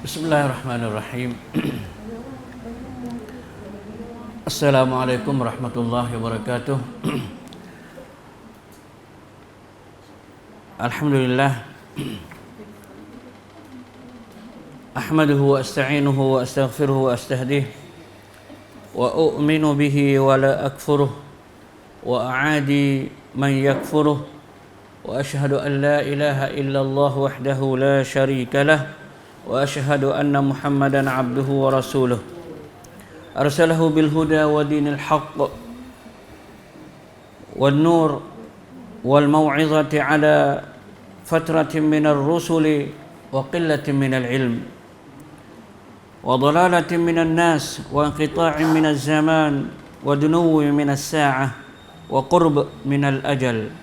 Bismillahirrahmanirrahim. Assalamualaikum warahmatullahi wabarakatuh. Alhamdulillah. Ahmaduhu wa asta'inuhu wa astaghfiruhu wa astahdih wa u'minu bihi wa la akfuruh wa a'adi man yakfuruh wa ashhadu an la ilaha illallah wahdahu la sharika lah wa ashhadu anna Muhammadan abduhu wa rasuluh arsalahu bil huda wa dinil haqq wan nur wal mau'izati ala fatratin minar rusuli wa qillatin minal ilm wa dalalatin minan nas wa inqita'in minaz zaman wa dunuwin minas sa'ah wa qurb minal ajal.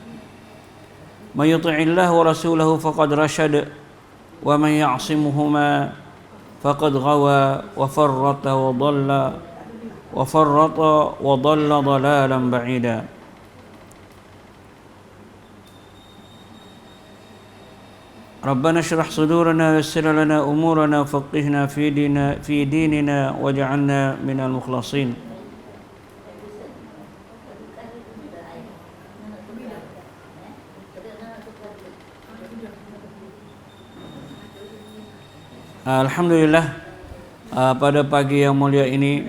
Man yuti'illah wa rasulahu faqad rashad wa man ya'simuhuma faqad ghawa wa farrata wa dhalla dhalalan ba'ida. Rabbana shrah sudurana wa yassir lana umurana faqihna fi dinina waj'alna minal mukhlasin. Alhamdulillah, pada pagi yang mulia ini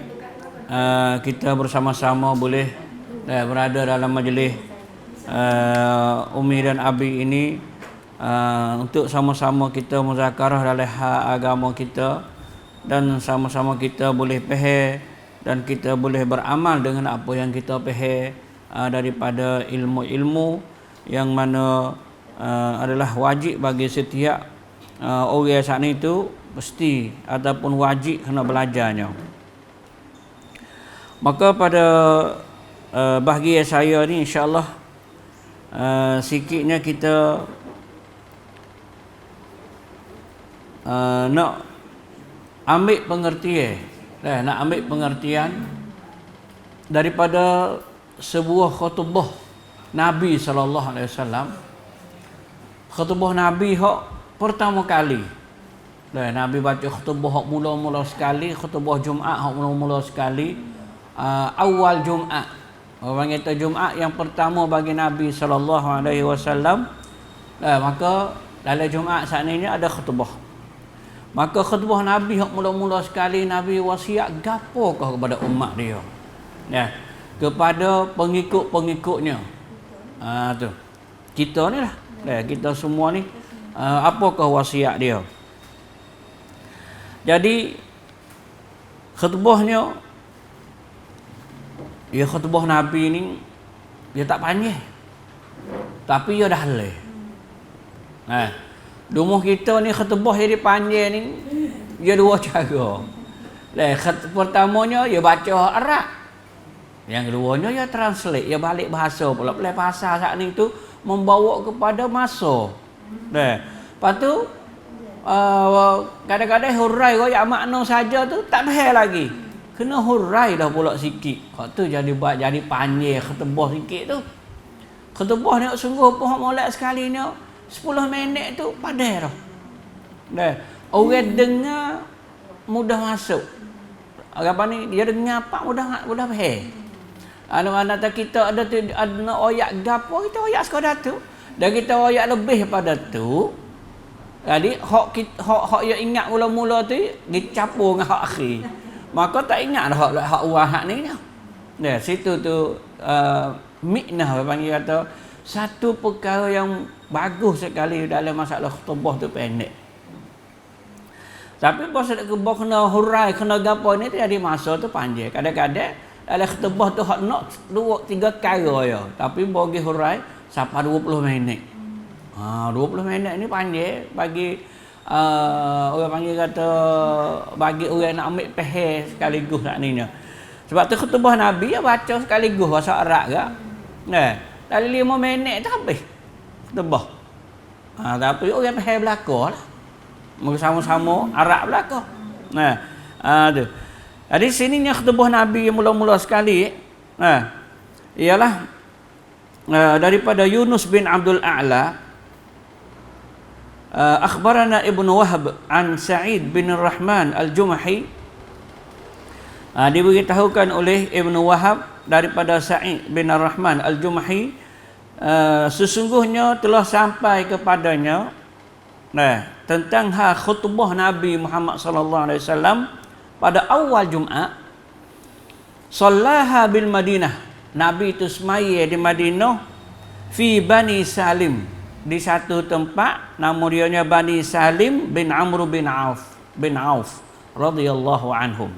kita bersama-sama boleh berada dalam majlis Umi dan Abi ini untuk sama-sama kita muzakarah dalam hak agama kita dan sama-sama kita boleh faham dan kita boleh beramal dengan apa yang kita faham daripada ilmu-ilmu yang mana adalah wajib bagi setiap orang saat itu mesti ataupun wajib kena belajarnya. Maka pada bahagian saya ni insya-Allah sikitnya kita nak ambil pengertian, nak ambil pengertian daripada sebuah khutbah Nabi sallallahu alaihi wasallam. Khutbah Nabi hak pertama kali. Nabi baca khutbah hak mula-mula sekali, khutbah Jumaat hak mula-mula sekali, awal Jumaat. Orang kata Jumaat yang pertama bagi Nabi sallallahu alaihi wasallam. Maka dalam Jumaat saat ini ada khutbah. Maka khutbah Nabi hak mula-mula sekali Nabi wasiat gapokah kepada umat dia? Kepada pengikut-pengikutnya. Tu. Kita ni lah. Kita semua ni apakah wasiat dia? Jadi khutbahnya khutbah Nabi ni dia tak panjang. Tapi dia dah halal. Rumah kita ni khutbah jadi panjang ni dia dua cara. Pertamanya dia baca Arab. Yang keduanya dia translate, dia balik bahasa pula. Bahasa saat ni tu membawa kepada masa. Lepas tu kadang-kadang hurai royak makna saja tu tak faham lagi. Kena hurai dah pula sikit. Hak tu jadi panjang khutbah sikit tu. Khutbah ni sungguh pun molek sekali ni 10 minit tu padai dah. Orang dengar mudah masuk. Apa ni dia dengar apa mudah faham. Anak-anak kita ada ayat gapo kita ayat sekadar tu. Dan kita ayat lebih pada tu. Jadi hak yang ingat mula-mula tu dicampur dengan hak akhir. Maka tak ingat dah hak awal ni dah. Situ tu miknah panggil kata satu perkara yang bagus sekali dalam masalah khutbah tu pendek. Tapi pasal khutbah kena hurai, kena gapo ni jadi masa tu panjang. Kadang-kadang dalam khutbah tu hak nak 2-3 perkara ya. Tapi bagi hurai sampai 20 minit. 20 minit ni panjang bagi orang panggil kata bagi orang nak ambil faham sekaligus nak ni. Sebab tu khutbah Nabi ya baca sekaligus bahasa Arab ke. Dalam 5 minit tu habis khutbah. Tapi orang faham belaka lah. Sama-sama Arab belaka. Tu. Jadi sininya khutbah Nabi yang mula-mula sekali ialah daripada Yunus bin Abdul A'la akhbarana Ibnu Wahab an Sa'id bin Rahman Al-Jumahi, diberitahukan oleh Ibnu Wahab daripada Sa'id bin Rahman Al-Jumahi, sesungguhnya telah sampai kepadanya tentang khutbah Nabi Muhammad sallallahu alaihi wasallam pada awal Jumaat. Sallaha bil Madinah, Nabi itu semaya di Madinah, fi Bani Salim, di satu tempat nama dianya Bani Salim bin Amr bin Auf radhiyallahu anhum.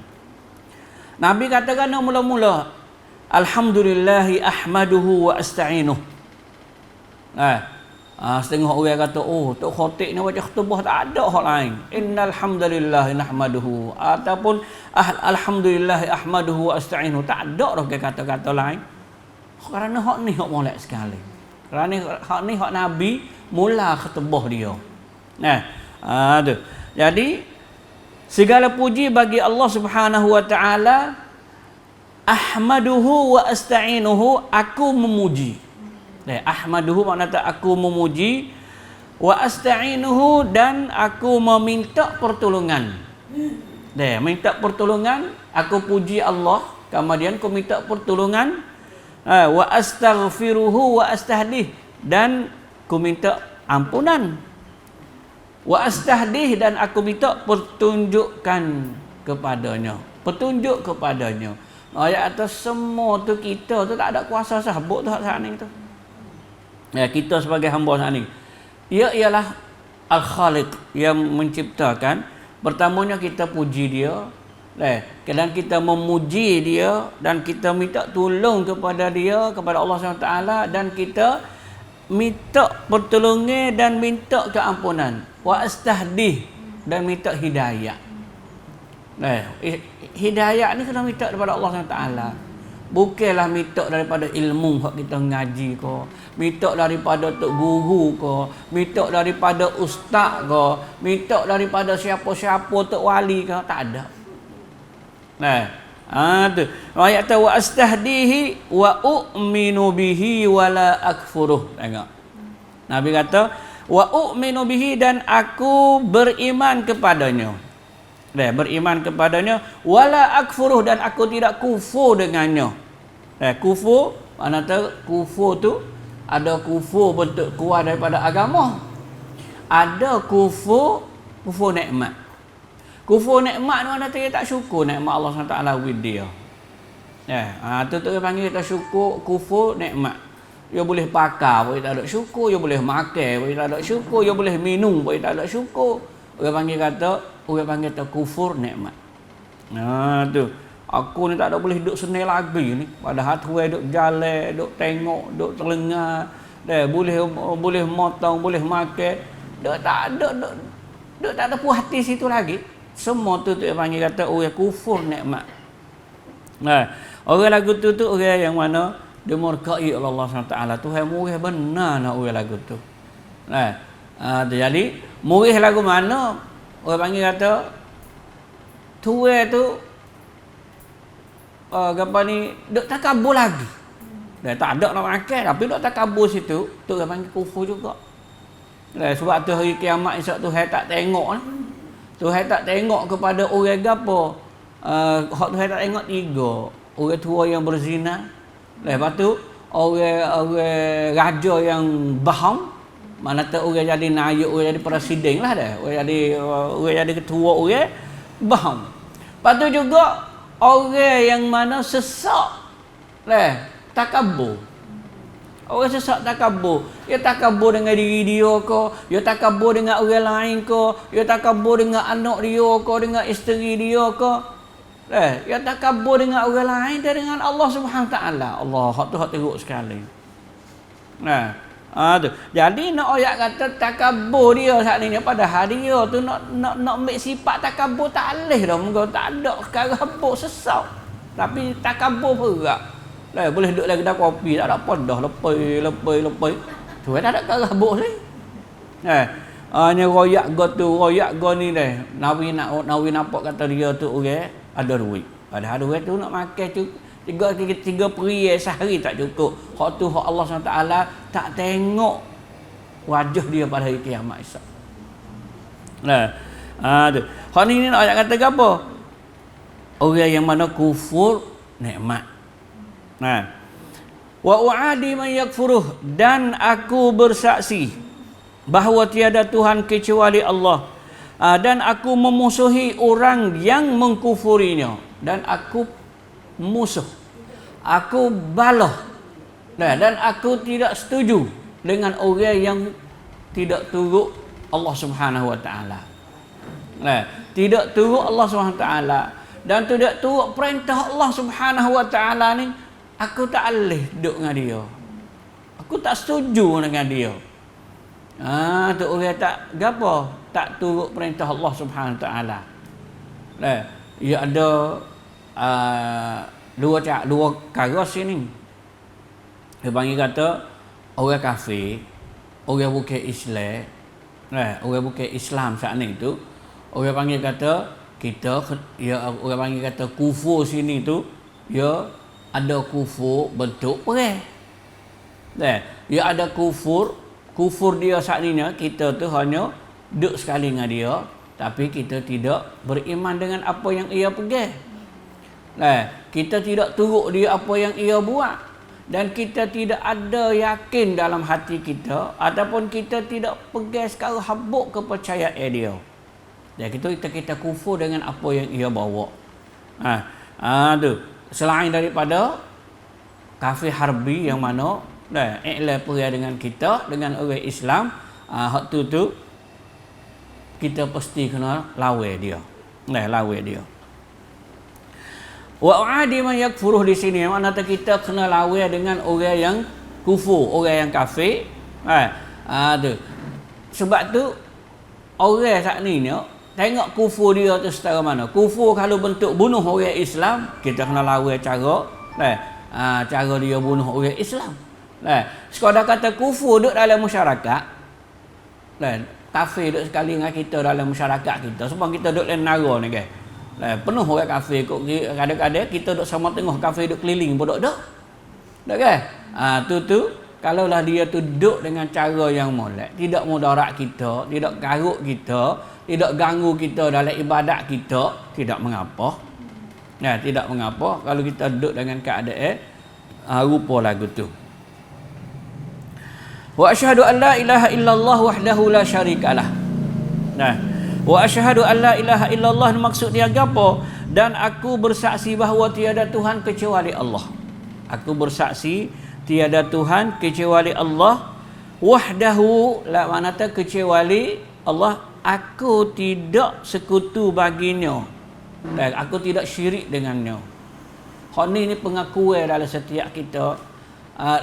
Nabi katakan mula-mula, alhamdulillahi ahmaduhu wa asta'inuh. Setengah orang kata, oh Tok Khatib ni wajah khutbah tak ada hal lain. Innal hamdalillahi nahmaduhu, ataupun alhamdulillahi ahmaduhu wa asta'inuh, tak ada dah kata-kata lain. Kerana hak ni hak molek sekali. Kerana hak ni hak Nabi mula khutbah dia. Tu. Jadi segala puji bagi Allah Subhanahu wa taala. Ahmaduhu wa asta'inuhu, aku memuji. Ahmaduhu maknanya aku memuji, wa asta'inuhu dan aku meminta pertolongan. Minta pertolongan, aku puji Allah, kemudian aku minta pertolongan. Wa astaghfiruhu wa astahdih, dan aku minta ampunan. Wa astahdih, dan aku minta petunjukkan kepadanya. Petunjuk kepadanya. Ayat atas semua tu kita tu tak ada kuasa sabuk tu saat ni tu. Kita sebagai hamba saat ni, ia ialah Al-Khaliq yang menciptakan. Pertamanya kita puji dia, dan kita memuji dia, dan kita minta tolong kepada dia, kepada Allah SWT, dan kita minta pertolongan dan minta keampunan. Wa astahdih, dan minta hidayah. Hidayah ni kena minta daripada Allah SWT. Bukanlah minta daripada ilmu hak kita ngaji ko, minta daripada tok guru ko, minta daripada ustaz ko, minta daripada siapa-siapa tok wali ko, tak ada. Tu. Ayat tu, wa astahdihi wa u'minu bihi wa la akfuruh. Tengok. Nabi kata, wa u'minu bihi, dan aku beriman kepadanya. Beriman kepadanya, wala akfuruh, dan aku tidak kufur dengannya. Kufur, maknanya kufur tu ada kufur bentuk keluar daripada agama. Ada kufur nikmat. Kufur nikmat ni maknanya dia tak syukur nikmat Allah SWT with dia. Tu dia panggil kita syukur kufur nikmat. Dia boleh pakai, boleh tak ada syukur. Dia boleh makan, boleh tak ada syukur. Dia boleh minum, boleh tak ada syukur. Orang panggil kata kufur nikmat. Tu. Aku ni tak ada boleh duduk senil lagi ni. Padahal tuai duduk jalan, duduk tengok, duduk terlengar. Boleh motong, boleh makan. Duduk tak ada puas hati situ lagi. Semua tu yang panggil kata orang kufur nikmat. Orang lagu tu orang yang mana dimurkai oleh Allah SWT. Tuhan murih benar nak orang lagu tu. Jadi murih lagu mana? Orang panggil kata tuai tu gambar ni duk takabur lagi. Tak ada nak makan, tapi duk takabur situ, tu orang panggil kufur juga. Sebab tu hari kiamat esok Tuhan tak tengok lah. Tuhan tak tengok kepada orang gapo. Tuhan tak tengok tiga. Orang tua yang berzina. Lepas tu orang raja yang bohong. Mana tu orang jadi naik, orang jadi presiden lah dah. Orang jadi ketua orang bohong. Lepas tu juga orang yang mana sesak, takabur. Orang sesak takabur. Dia takabur dengan diri dia ke, dia takabur dengan orang lain ke, dia takabur dengan anak dia ke, dengan isteri dia ke. Dia takabur dengan orang lain dan dengan Allah Subhanahu Wa Taala. Allah, hak tu hak teruk sekali. Tu. Jadi nak ayat kata takabur dia saat ni, padahal dia tu nak ambil sifat takabur tak boleh dah, muka tak ada sekarang habuk sesak. Tapi takabur berat. Boleh duduk lagi dah kopi tak ada apa dah, lepai. Tu tak ada sekarang habuk ni. Hanya royak go ni dah. Nawi nampak kata dia tu orang ada duit. Padahal duit tu nak makan tu tiga periuk sehari tak cukup. Hak tu hak Allah SWT tak tengok wajah dia pada hari kiamat esok. Nah, tu. Hak ni nak ayat kata apa? Orang yang mana kufur nikmat. Nah. Wa uadi man yakfuruh, dan aku bersaksi bahawa tiada Tuhan kecuali Allah. Dan aku memusuhi orang yang mengkufurinya, dan aku musuh, aku balah, dan aku tidak setuju dengan orang yang tidak turut Allah Subhanahu Wa Taala. Tidak turut Allah Subhanahu Wa Taala dan tidak turut perintah Allah Subhanahu Wa Taala ni, aku tak boleh duduk dengan dia. Aku tak setuju dengan dia. Tu orang tak gapo, tak turut perintah Allah Subhanahu Wa Taala. Ia ada dua perkara sini. Dia panggil kata orang kafir, orang bukan Islam, orang bukan Islam saat ni tu, orang panggil kata kita, ya, orang panggil kata kufur sini tu, ya ada kufur bentuk perang. Ya ada kufur dia saat ni kita tu hanya duduk sekali dengan dia, tapi kita tidak beriman dengan apa yang ia pegang. Kita tidak turut dia apa yang ia buat, dan kita tidak ada yakin dalam hati kita, ataupun kita tidak pegang secara habuk kepercayaan dia. Dan kita kufur dengan apa yang ia bawa. Tu selain daripada kafir harbi yang mana iklan perang dengan kita, dengan orang Islam, hak tu kita pasti kena lawan dia. Lawan dia. Wa uadi man yakfuruh di sini, maknanya kita kena lawan dengan orang yang kufur, orang yang kafir. Tu. Sebab tu orang saat ni tengok kufur dia tu setara mana. Kufur kalau bentuk bunuh orang Islam, kita kena lawan cara cara dia bunuh orang Islam. Sekadar kata kufur duduk dalam masyarakat, kafir duduk sekali dengan kita dalam masyarakat kita, sebab kita duduk dalam negara ni kan. Penuh orang kafir, kadang-kadang kita duduk sama tengah kafir duduk keliling pun duduk. Tak kan? Tu kalaulah dia tu duduk dengan cara yang molek, tidak mudarat kita, tidak garuk kita, tidak ganggu kita dalam ibadat kita, tidak mengapa. Tidak mengapa kalau kita duduk dengan keadaan rupa lagu tu. Wa asyhadu an la ilaha illallah wahdahu la syarikalah. Wa asyhadu an la ilaha illallah maksud dia apa? Dan aku bersaksi bahawa tiada Tuhan kecuali Allah. Aku bersaksi tiada Tuhan kecuali Allah, wahdahu la manata kecuali Allah, aku tidak sekutu baginya dan aku tidak syirik dengannya. Hak ni pengakuan dalam setiap kita.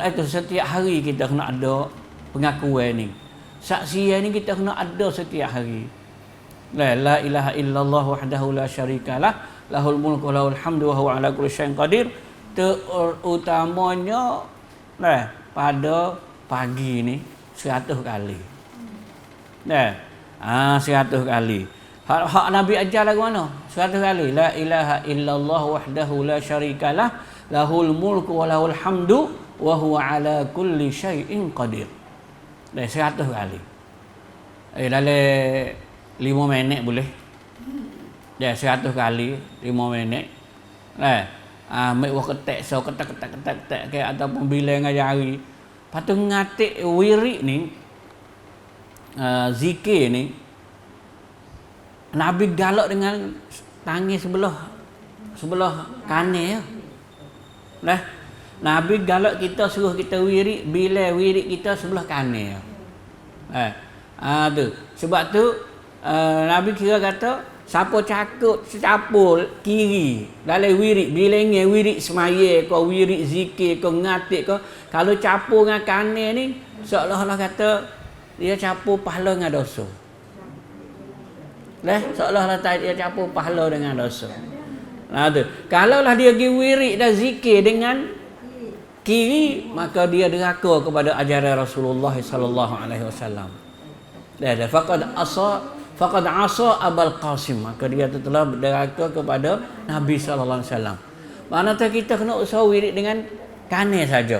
Itu setiap hari kita kena ada pengakuan ni. Saksian ni kita kena ada setiap hari. La ilaha illallah wahdahu la syarikalah, lahul mulku lahul hamdu wa huwa ala kulli syai'in qadir. Terutamanya pada pagi ni 100 kali. 100 kali. Hak Nabi ajar lagu mana? 100 kali. La ilaha illallah wahdahu la syarikalah, lahul mulku wa lahul hamdu wa huwa ala kulli syai'in qadir. 100 kali. Dalam 5 minit boleh. 100 kali 5 minit. Ambil ketek so ketek ke ataupun bilang ngajari. Patu ngatik wirid ni, zikir ni, Nabi galak dengan tangan sebelah kanan ya. Nabi galak kita, suruh kita wirid, bila wirid kita sebelah kanan ya. Tu. Sebab tu Nabi kira kata siapa cakap capul kiri dalam wirid, bila ingin wirid semaya ke, wirid zikir ke, ngatik ke, kalau capur dengan kanan ni seolah-olah kata dia capur pahala dengan dosa. Seolah-olah dia capur pahala dengan dosa. Tu. Kalaulah dia pergi wirid dan zikir dengan kiri, maka dia derhaka kepada ajaran Rasulullah sallallahu alaihi wasallam. Faqad asa Abul Qasim, maka dia telah derhaka kepada Nabi sallallahu alaihi wasallam. Maknanya kita kena usaha wirid dengan kanan saja.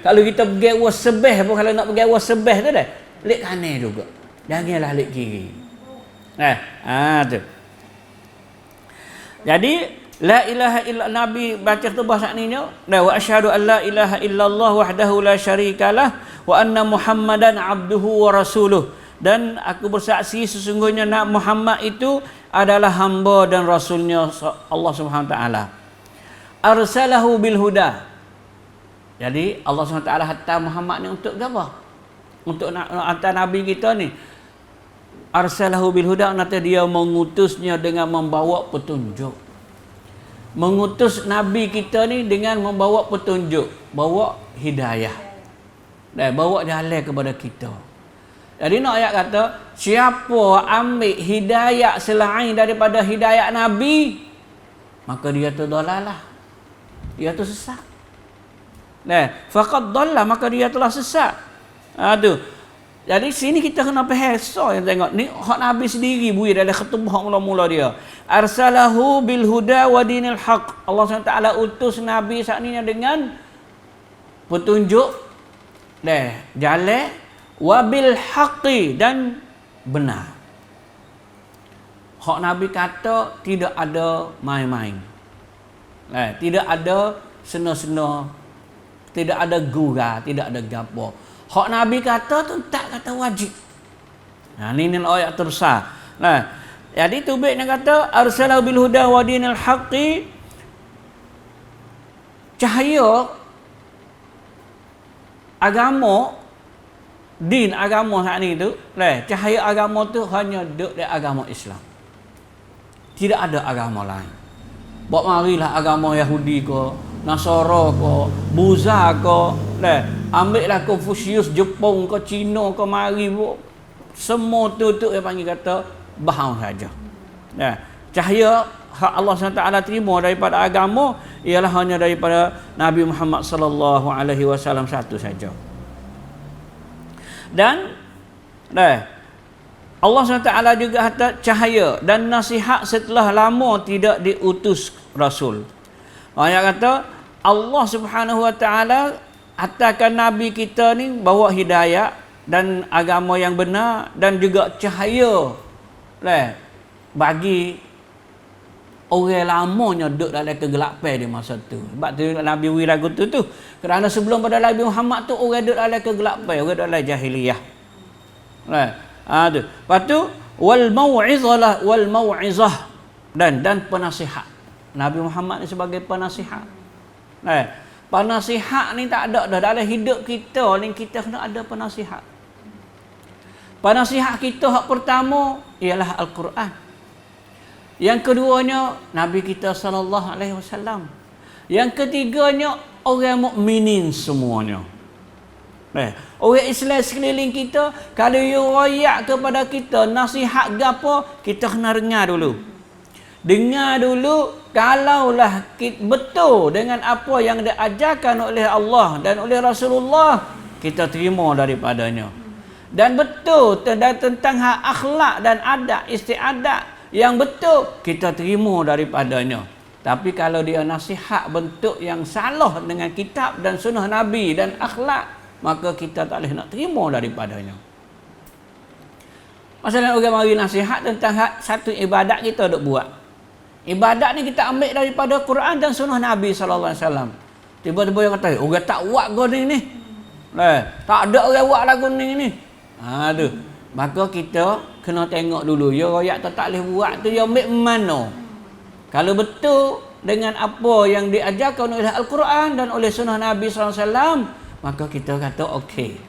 Kalau kita pergi wasbih pun, kalau nak pergi wasbih tu dah lek kanan juga. Janganlah alik kiri. Tu. Jadi la ilaha illa Nabi baca khutbah saat ni wa asyhadu an la ilaha illallah wahdahu la syarikalah wa anna Muhammadan abduhu wa rasuluh, dan aku bersaksi sesungguhnya Nabi Muhammad itu adalah hamba dan rasulnya Allah Subhanahu wa taala. Arsalahu bil huda. Jadi Allah Subhanahu wa taala hantar Muhammad ni untuk apa? Untuk hantar nabi kita ni. Arsalahu bil huda, nanti dia mengutusnya dengan membawa petunjuk. Mengutus nabi kita ni dengan membawa petunjuk, bawa hidayah, dan bawa jalan kepada kita. Jadi nak ayat kata, siapa ambil hidayah selain daripada hidayah nabi, maka dia tu dalalah, dia tu sesat. Faqad dalla, maka dia telah sesat. Tu. Jadi sini kita kena faham yang tengok ni hak Nabi sendiri bui dalam khutbah mula-mula dia. Arsalahu bil huda wa dinil haq. Allah SWT utus Nabi saat ni dengan petunjuk jalan wa bil haqqi, dan benar. Hak Nabi kata tidak ada main-main. Tidak ada sena-sena, tidak ada gurau, tidak ada gapo. Hak Nabi kata tu tak kata wajib. Ni ayat terbesar. Jadi tubik yang kata arsalahu bil huda wa dinil haqqi, cahaya agama, din agama saat ni tu, cahaya agama tu hanya duduk di agama Islam. Tidak ada agama lain. Buat marilah agama Yahudi ke, Nasara ke, Buddha ke, ambillah Confucius Jepun ke, Cina ke, mari semua tu yang panggil kata bahang saja. Cahaya hak Allah SWT terima daripada agama ialah hanya daripada Nabi Muhammad sallallahu alaihi wasallam satu saja. Dan Allah SWT juga kata cahaya dan nasihat setelah lama tidak diutus Rasul. Ayat kata Allah Subhanahu Wa Taala hantarkan Nabi kita ni bawa hidayah dan agama yang benar dan juga cahaya bagi orang lamanya duduk dalam kegelapan di masa tu. Sebab tu Nabi wi lagu tu kerana sebelum pada Nabi Muhammad tu orang duduk dalam kegelapan, orang duduk dalam jahiliyah. Tu. Lepas tu wal mau'izah dan penasihat. Nabi Muhammad ni sebagai penasihat. Penasihat ni tak ada dah dalam hidup kita ni, kita kena ada penasihat. Penasihat kita hak pertama ialah Al-Quran. Yang keduanya Nabi kita sallallahu alaihi wasallam. Yang ketiganya orang mukminin semuanya. Orang Islam sekeliling kita, kalau you royak kepada kita nasihat gapo, kita kena dengar dulu. Dengar dulu, kalaulah betul dengan apa yang diajarkan oleh Allah dan oleh Rasulullah, kita terima daripadanya. Dan betul tentang hak akhlak dan adab, istiadat yang betul, kita terima daripadanya. Tapi kalau dia nasihat bentuk yang salah dengan kitab dan sunnah Nabi dan akhlak, maka kita tak boleh nak terima daripadanya. Masalah orang mari nasihat tentang satu ibadat kita duk buat. Ibadat ni kita ambil daripada Quran dan sunnah Nabi sallallahu alaihi wasallam. Tiba-tiba yang kata, orang tak buat kau ni. Tak ada orang buat lagu ni. Tu. Maka kita kena tengok dulu, ya royak tak boleh buat tu ya ambil mana. Kalau betul dengan apa yang diajarkan oleh Al-Quran dan oleh sunnah Nabi sallallahu alaihi wasallam, maka kita kata okey.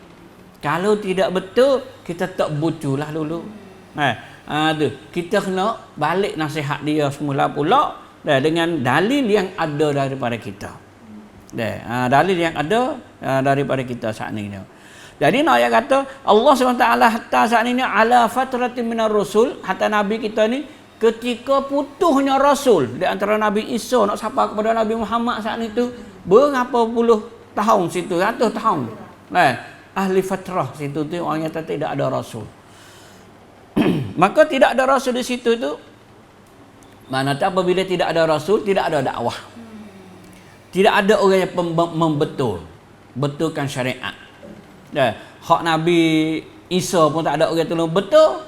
Kalau tidak betul, kita tak buculah dulu. Tu. Kita kena balik nasihat dia semula pula dengan dalil yang ada daripada kita. Dalil yang ada daripada kita saat ini. Jadi nak ayat kata Allah SWT hatta saat ini ala fatratin minar rasul, hatta Nabi kita ni ketika putuhnya Rasul di antara Nabi Isa nak sapa kepada Nabi Muhammad saat itu berapa puluh tahun situ, 100 tahun. Ahli fatrah situ tu orang kata tidak ada Rasul. Maka tidak ada Rasul di situ tu, mana tak apabila tidak ada Rasul, tidak ada dakwah. Tidak ada orang yang betulkan syariat. Hak Nabi Isa pun tak ada orang tolong. Betul?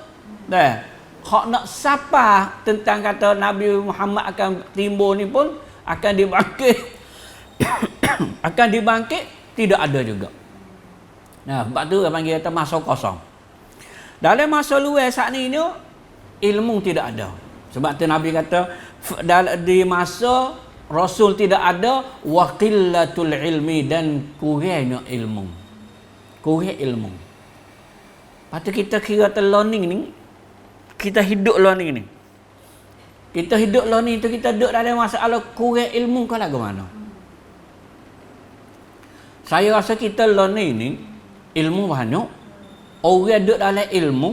Dah. Hak nak sapa tentang kata Nabi Muhammad akan timbul ni pun akan dibangkit. Akan dibangkit tidak ada juga. Nah, sebab tu dia panggil kata masa kosong. Dalam masa luar saat ni ilmu tidak ada. Sebab tu Nabi kata di masa Rasul tidak ada wa qillatul ilmi dan kurangnya ilmu. Kurang ilmu. Patut kita kira learning ni kita hidup learning ni. Kita hidup learning tu kita duduk dalam masalah kurang ilmu ke lagu mana? Saya rasa kita learning ni ilmu banyak. Orang duduk dalam ilmu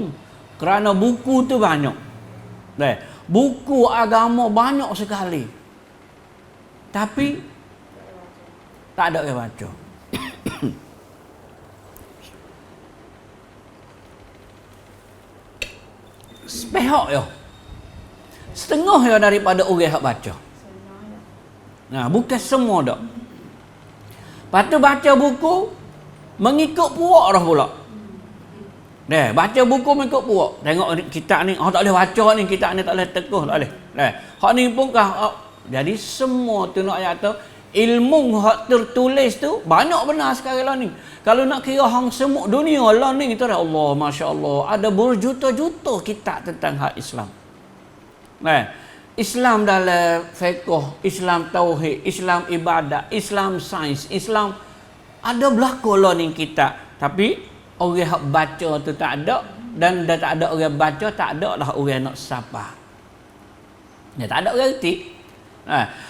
kerana buku tu banyak. Buku agama banyak sekali. Tapi tak ada orang baca. Sepehak ya. Setengah ya daripada orang yang baca. Nah, bukan semua dak. Lepas tu baca buku mengikut puak dah pula. Baca buku mengikut puak. Tengok kitab ni, tak boleh baca ni, kitab ni tak boleh teguh, tak boleh. Hak ni pun kah. Jadi semua tu nak ayat tu ilmu hak tertulis tu banyak benar sekarang lah ni. Kalau nak kira hang semua dunia lah ni kita Allah, masya-Allah, ada berjuta-juta kitab tentang hak Islam. Islam dalam fiqh, Islam tauhid, Islam ibadat, Islam sains, Islam ada belaka lah ni kitab. Tapi orang hak baca tu tak ada dan dah tak ada orang baca, tak ada lah orang nak sapa. Tak ada orang reti.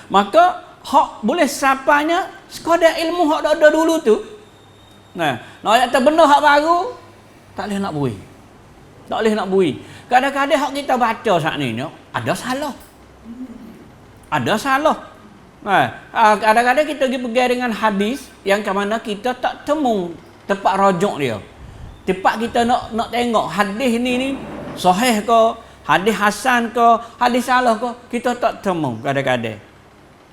Maka hak boleh sapanya sekadar ilmu hak dah ada dulu tu. Nak ayat benda hak baru tak boleh nak bui. Tak boleh nak bui. Kadang-kadang hak kita baca saat ni ada salah. Ada salah. Kadang-kadang kita pergi dengan hadis yang ke mana kita tak temu tempat rujuk dia. Tempat kita nak tengok hadis ni sahih ke, hadis hasan ke, hadis salah ke, kita tak temu kadang-kadang.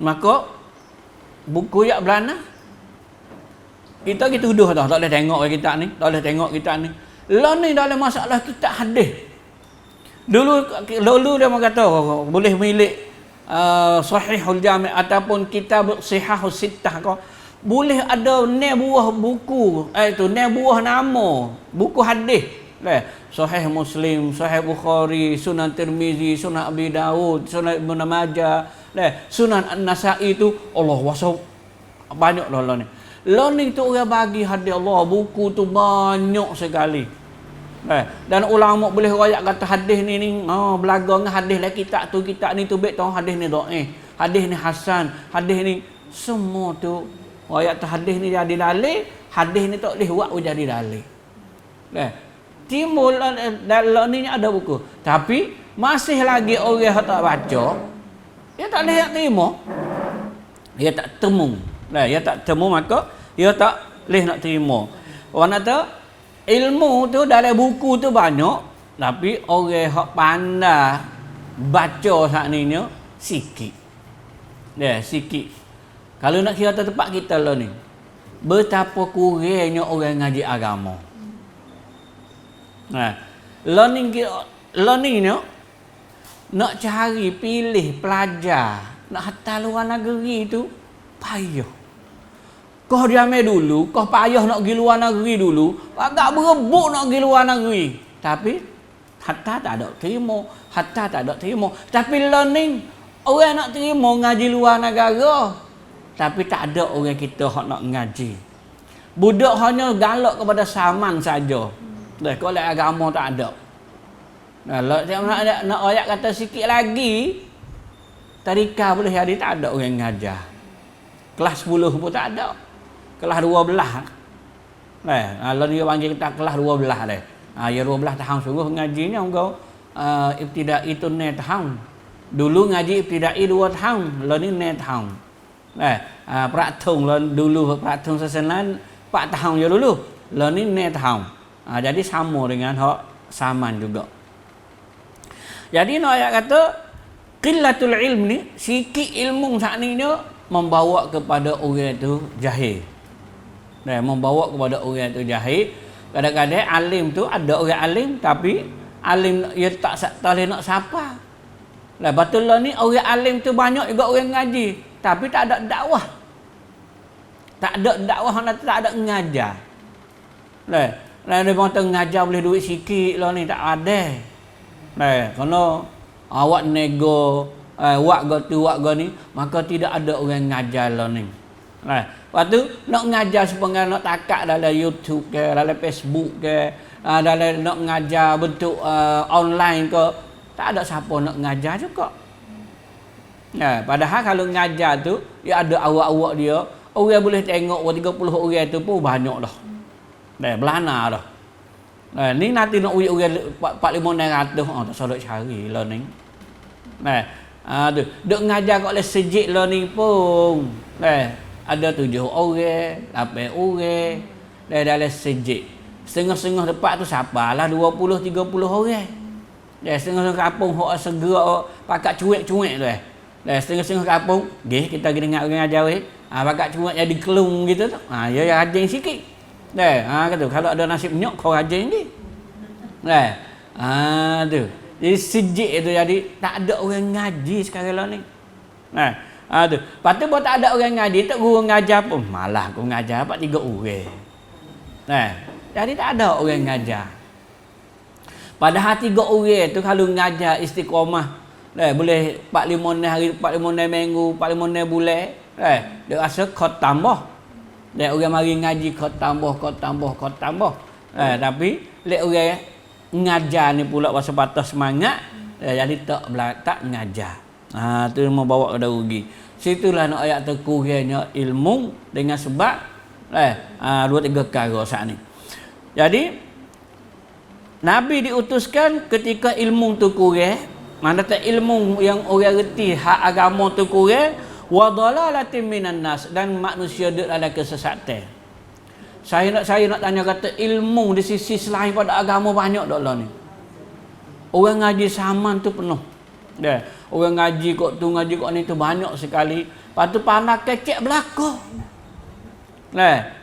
Maka buku yak belana kita tuduh tak boleh tengok kitab ni, tak boleh tengok kitab ni. Lah ni dalam masalah kitab hadis. Dulu dia kata boleh milik Sahihul Jami' ataupun kitab Sihahus Sittah kau boleh ada ne buah buku itu ne buah nama buku hadis Sahih Muslim, Sahih Bukhari, Sunan Tirmizi, Sunan Abi Daud, Sunan Ibnu Majah, Sunan An-Nasa'i tu Allah wasau banyak lah ni. Lah ni tu orang bagi hadis Allah, buku tu banyak sekali. Dan ulama boleh royak kata hadis ni belaga dengan hadis lah kitab ni tu baik tahu hadis ni dhaif, hadis ni hasan, hadis ni semua tu royak tu hadis ni jadi dalil, hadis ni tak boleh buat jadi dalil. Timbul dalam ni ada buku, tapi masih lagi orang yang tak baca, dia tak boleh nak terima, dia tak temu, dia tak temu maka dia tak boleh nak terima. Orang kata ilmu tu dalam buku tu banyak, tapi orang yang pandai baca saat ni sikit. Sikit. Kalau nak kira tempat kita lah ni, betapa kurangnya orang ngaji agama. Learning ni nak cari, pilih, pelajar, nak hantar luar negeri tu payah. Kau diambil dulu, kau payah nak pergi luar negeri dulu, agak berebut nak pergi luar negeri. Tapi hatta tak ada terima, Tapi learning, orang nak terima ngaji luar negara, tapi tak ada orang kita hak nak ngaji. Budak hanya galak kepada saman saja. Kalau agama tak ada. Nak ayat kata sikit lagi, tadika boleh jadi tak ada orang ngajar. Kelas 10 pun tak ada. Kelas 12. Kalau dia panggil kita kelas 12 dah. Ya 12 tahun sungguh ngaji ni engkau ibtidai itu 2 tahun. Dulu ngaji ibtidai 2 tahun, lah ni 2 tahun. Pratung lah dulu pratung sesenan 4 tahun je dulu. Lah ni 2 tahun. Jadi sama dengan hak saman juga. Jadi nak ayat kata qillatul ilm ni, sikit ilmu saat ni membawa kepada orang itu jahil. Membawa kepada orang itu jahil. Kadang-kadang alim tu ada orang alim tapi alim dia tak boleh nak siapa. Lah betul lah ni orang alim tu banyak juga orang ngaji tapi tak ada dakwah. Tak ada dakwah, tak ada ngajar. Lah dia kata ngajar boleh duit sikit lah ni, tak ada. Kalau awak nego wak go ni, maka tidak ada orang ngajar lah ni. Lepas tu nak ngajar supaya nak takak dalam YouTube ke, dalam Facebook ke, dalam nak ngajar bentuk online ke, tak ada siapa nak ngajar juga. Padahal kalau ngajar tu dia ada awak-awak dia, orang boleh tengok 30 orang tu pun banyak dah. Belana dah. Ni nanti nak orang 4-500 tak salah cari lah ni. Tu duk ngajar kat les sejik lah ni pun. Ada 7 orang, 8 orang dalam sejik. Setengah-setengah tempat tu siapalah 20-30 orang. Setengah-setengah kampung hok segera pakat cuek-cuek tu. Setengah-setengah kampung, kita kena dengar orang ajar weh. Pakat cuek jadi kelung gitu tu. Ya rajin sikit. Kata kalau ada nasib nyok kau rajin ni. Tu. Jadi sejik tu jadi tak ada orang ngaji sekarang lah ni. Tu. Lepas tu tak ada orang ngaji, tak guru ngajar pun malah aku ngajar 3 orang. Jadi tak ada orang ngajar. Padahal 3 orang tu kalau ngajar istiqamah, boleh 4-5 hari, 4-5 minggu, 4-5 bulan, dia rasa kau tambah. Dia orang mari ngaji kau tambah. Tapi lek orang ngajar ni pula pasal batas semangat, jadi tak ngajar. Tu mau bawa ke rugi. Situlah nak ayat terkurangnya ilmu dengan sebab 2-3 perkara saat ni. Jadi Nabi diutuskan ketika ilmu tu kurang, mana tak ilmu yang orang reti hak agama tu kurang, wa dalalatin minan nas, dan manusia duduk dalam kesesatan. Saya nak tanya kata ilmu di sisi selain pada agama banyak dak lah ni. Orang ngaji saman tu penuh. Orang ngaji kok tu ngaji kok ni tu banyak sekali. Lepas tu panah kecek belaka.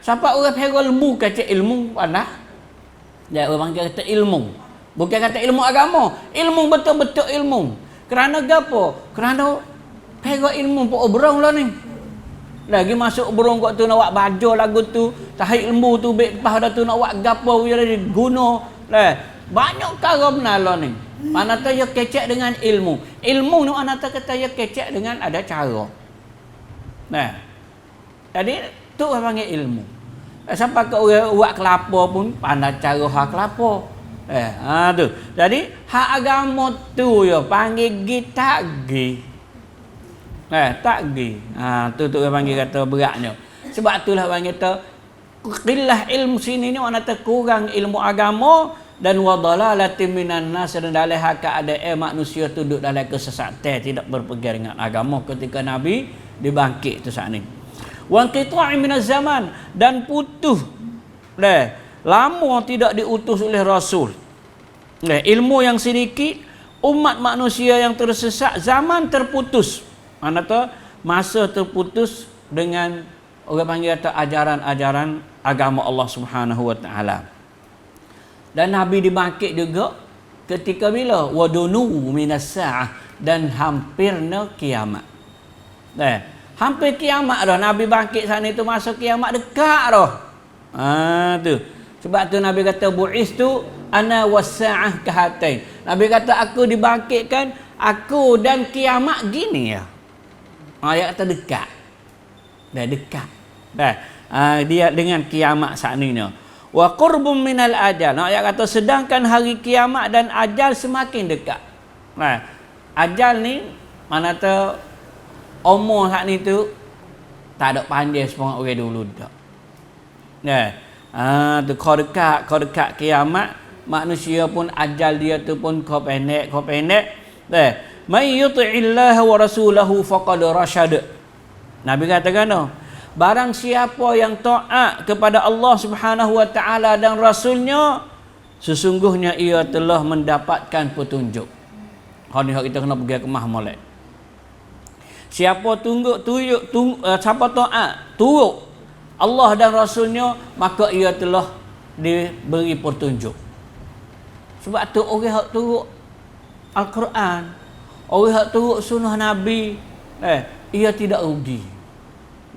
Siapa orang pergi lembu kecek ilmu panah? Orang kata ilmu. Bukan kata ilmu agama, ilmu betul-betul ilmu. Kerana gapo? Kerana pergi ilmu pun obrong lah ni. Lagi masuk burung kok tu nak buat baju lagu tu, tahik lembu tu baik lepas dah tu nak buat gapo jadi guna. Banyak cara benar lah ni. Mana tu ya kecek dengan ilmu. Ilmu ni mana tu kata ya kecek dengan ada cara. Jadi tu orang panggil ilmu. Sampai ke orang buat kelapa pun pandai cara hak kelapa. Tu. Jadi hak agama tu ya panggil gitagi. Tak pergi. Tu orang panggil kata beratnya. Sebab itulah orang kata qillah ilmu sini ni mana terkurang ilmu agama dan wadalalatin minan nas, dan dalam hak keadaan manusia tu duduk dalam kesesatan, tidak berpegang dengan agama ketika Nabi dibangkit tu saat ni. Wa qita'i minaz zaman, dan putus lama tidak diutus oleh Rasul. Ilmu yang sedikit, umat manusia yang tersesat, zaman terputus. Mana tu masa terputus dengan orang panggil kata ajaran-ajaran agama Allah Subhanahu wa taala. Dan Nabi dibangkit juga ketika bila wadunu minas saah, dan hampirnya kiamat. Hampir kiamat dah Nabi bangkit sana itu, masa kiamat dekat dah. Tu. Sebab tu Nabi kata bu'istu ana was-saah kahatain. Nabi kata aku dibangkitkan, aku dan kiamat gini ya. Ayat kata dekat. Dekat. Dia dengan kiamat saat ni. Wa qurbum minal ajal. Ayat kata sedangkan hari kiamat dan ajal semakin dekat. Ajal ni mana tu umur saat ni tu tak ada panjang sepanjang orang dulu dak. Tu kau dekat kiamat, manusia pun ajal dia tu pun kau pendek. May yuti'illaha wa rasulahu faqad rasyad. Nabi katakan barang siapa yang taat kepada Allah Subhanahu wa taala dan rasulnya, sesungguhnya ia telah mendapatkan petunjuk. Hari kita kena pergi ke mah molek. Siapa siapa taat turut Allah dan rasulnya, maka ia telah diberi petunjuk. Sebab tu orang hak turut Al-Quran, orang hak turut sunnah Nabi, ia tidak rugi.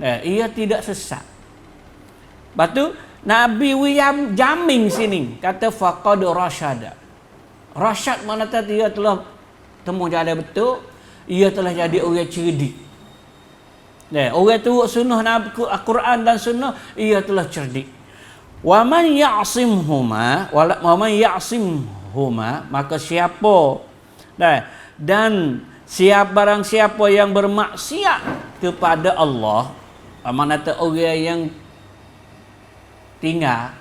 Ia tidak sesat. Lepas tu Nabi Wiyam jamin sini kata faqad rasyada. Rasyad mana tadi dia telah temu jalan betul, ia telah jadi orang cerdik. Orang turut sunnah Nabi Al-Quran dan sunnah, ia telah cerdik. Wa man ya'simhuma maka siapa dan barang siapa yang bermaksiat kepada Allah, amanat orang yang tinggal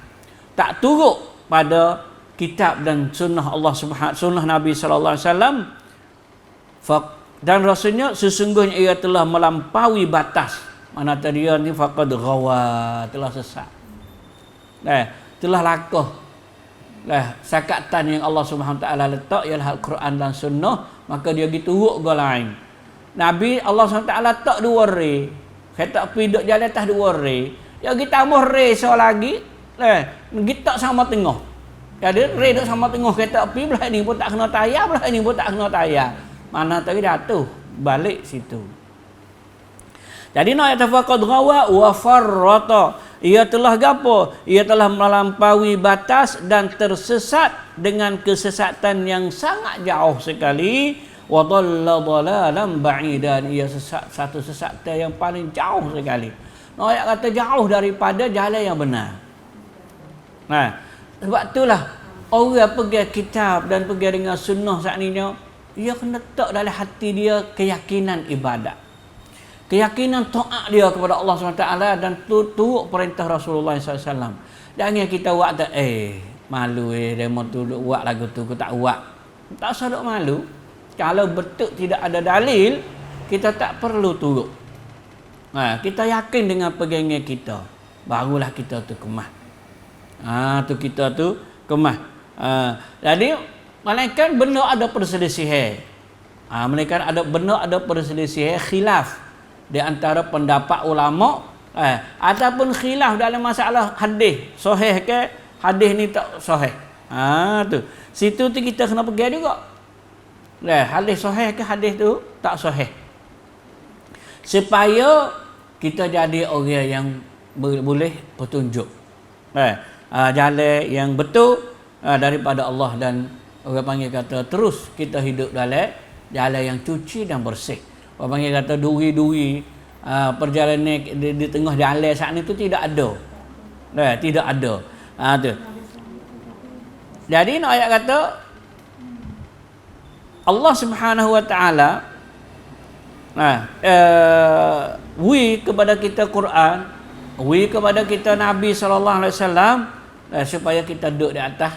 tak turut pada kitab dan sunnah Allah Subhanahu, sunnah Nabi sallallahu alaihi wasallam, dan rasanya sesungguhnya ia telah melampaui batas. Mana tadi dia ni faqad ghawa, telah sesat. Telah lakuh sakatan yang Allah Subhanahu Wa Taala letak ialah Al-Quran dan sunnah, maka dia gitu turut ke lain. Nabi Allah Subhanahu Wa Taala tak dua re. Kata pi duk jalan atas dua re. Ya kita tambah re so lagi. Kita sama tengah. Jadi re duk sama tengah kata pi belah ni pun tak kena tayar, belah ni pun tak kena tayar. Mana tadi jatuh balik situ. Jadi nak tafaqad ghawa wa farrata, ia telah gapo? Ia telah melampaui batas dan tersesat dengan kesesatan yang sangat jauh sekali. Wa dhalla dhalalan ba'idan, ia sesat satu sesatan yang paling jauh sekali. Nak kata jauh daripada jalan yang benar. Sebab itulah orang pergi kitab dan pergi dengan sunnah saat ni, dia kena letak dalam hati dia keyakinan ibadat, keyakinan taat dia kepada Allah SWT dan turut perintah Rasulullah SAW. Jangan kita buat tak, malu demo tu buat lagu tu, aku tak buat. Tak usah duk malu. Kalau betul tidak ada dalil, kita tak perlu turut. Kita yakin dengan pegangan kita, barulah kita tu kemah. Kita tu kemah. Jadi melainkan benar ada perselisihan. Melainkan benar ada perselisihan, khilaf di antara pendapat ulama, ataupun khilaf dalam masalah hadis sahih ke hadis ni tak sahih. Tu situ tu kita kena pergi juga. Hadis sahih ke hadis tu tak sahih, supaya kita jadi orang yang boleh petunjuk jalan yang betul daripada Allah, dan orang panggil kata terus kita hidup dalam jalan yang cuci dan bersih. Orang panggil kata duri-duri perjalanan di tengah jalan saat ni tu tidak ada. Tidak ada. Tu. Jadi nak ayat kata Allah Subhanahu Wa Taala kepada kita Quran, kepada kita Nabi sallallahu alaihi wasallam, supaya kita duduk di atas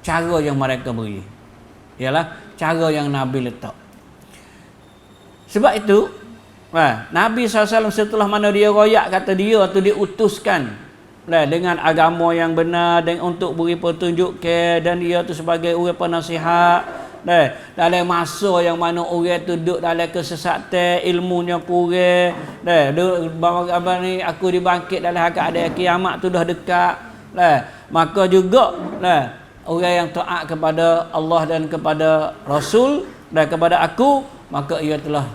cara yang mereka beri, ialah cara yang Nabi letak. Sebab itu Nabi SAW setelah mana dia royak kata dia tu diutuskan dengan agama yang benar dan untuk beri petunjuk ke, dan dia tu sebagai orang penasihat dalam masa yang mana orang tu duduk dalam kesesatan, ilmunya kurang, apa ni, aku dibangkit dalam keadaan kiamat tu dah dekat, maka juga orang yang taat kepada Allah dan kepada Rasul dan kepada aku, maka ia telah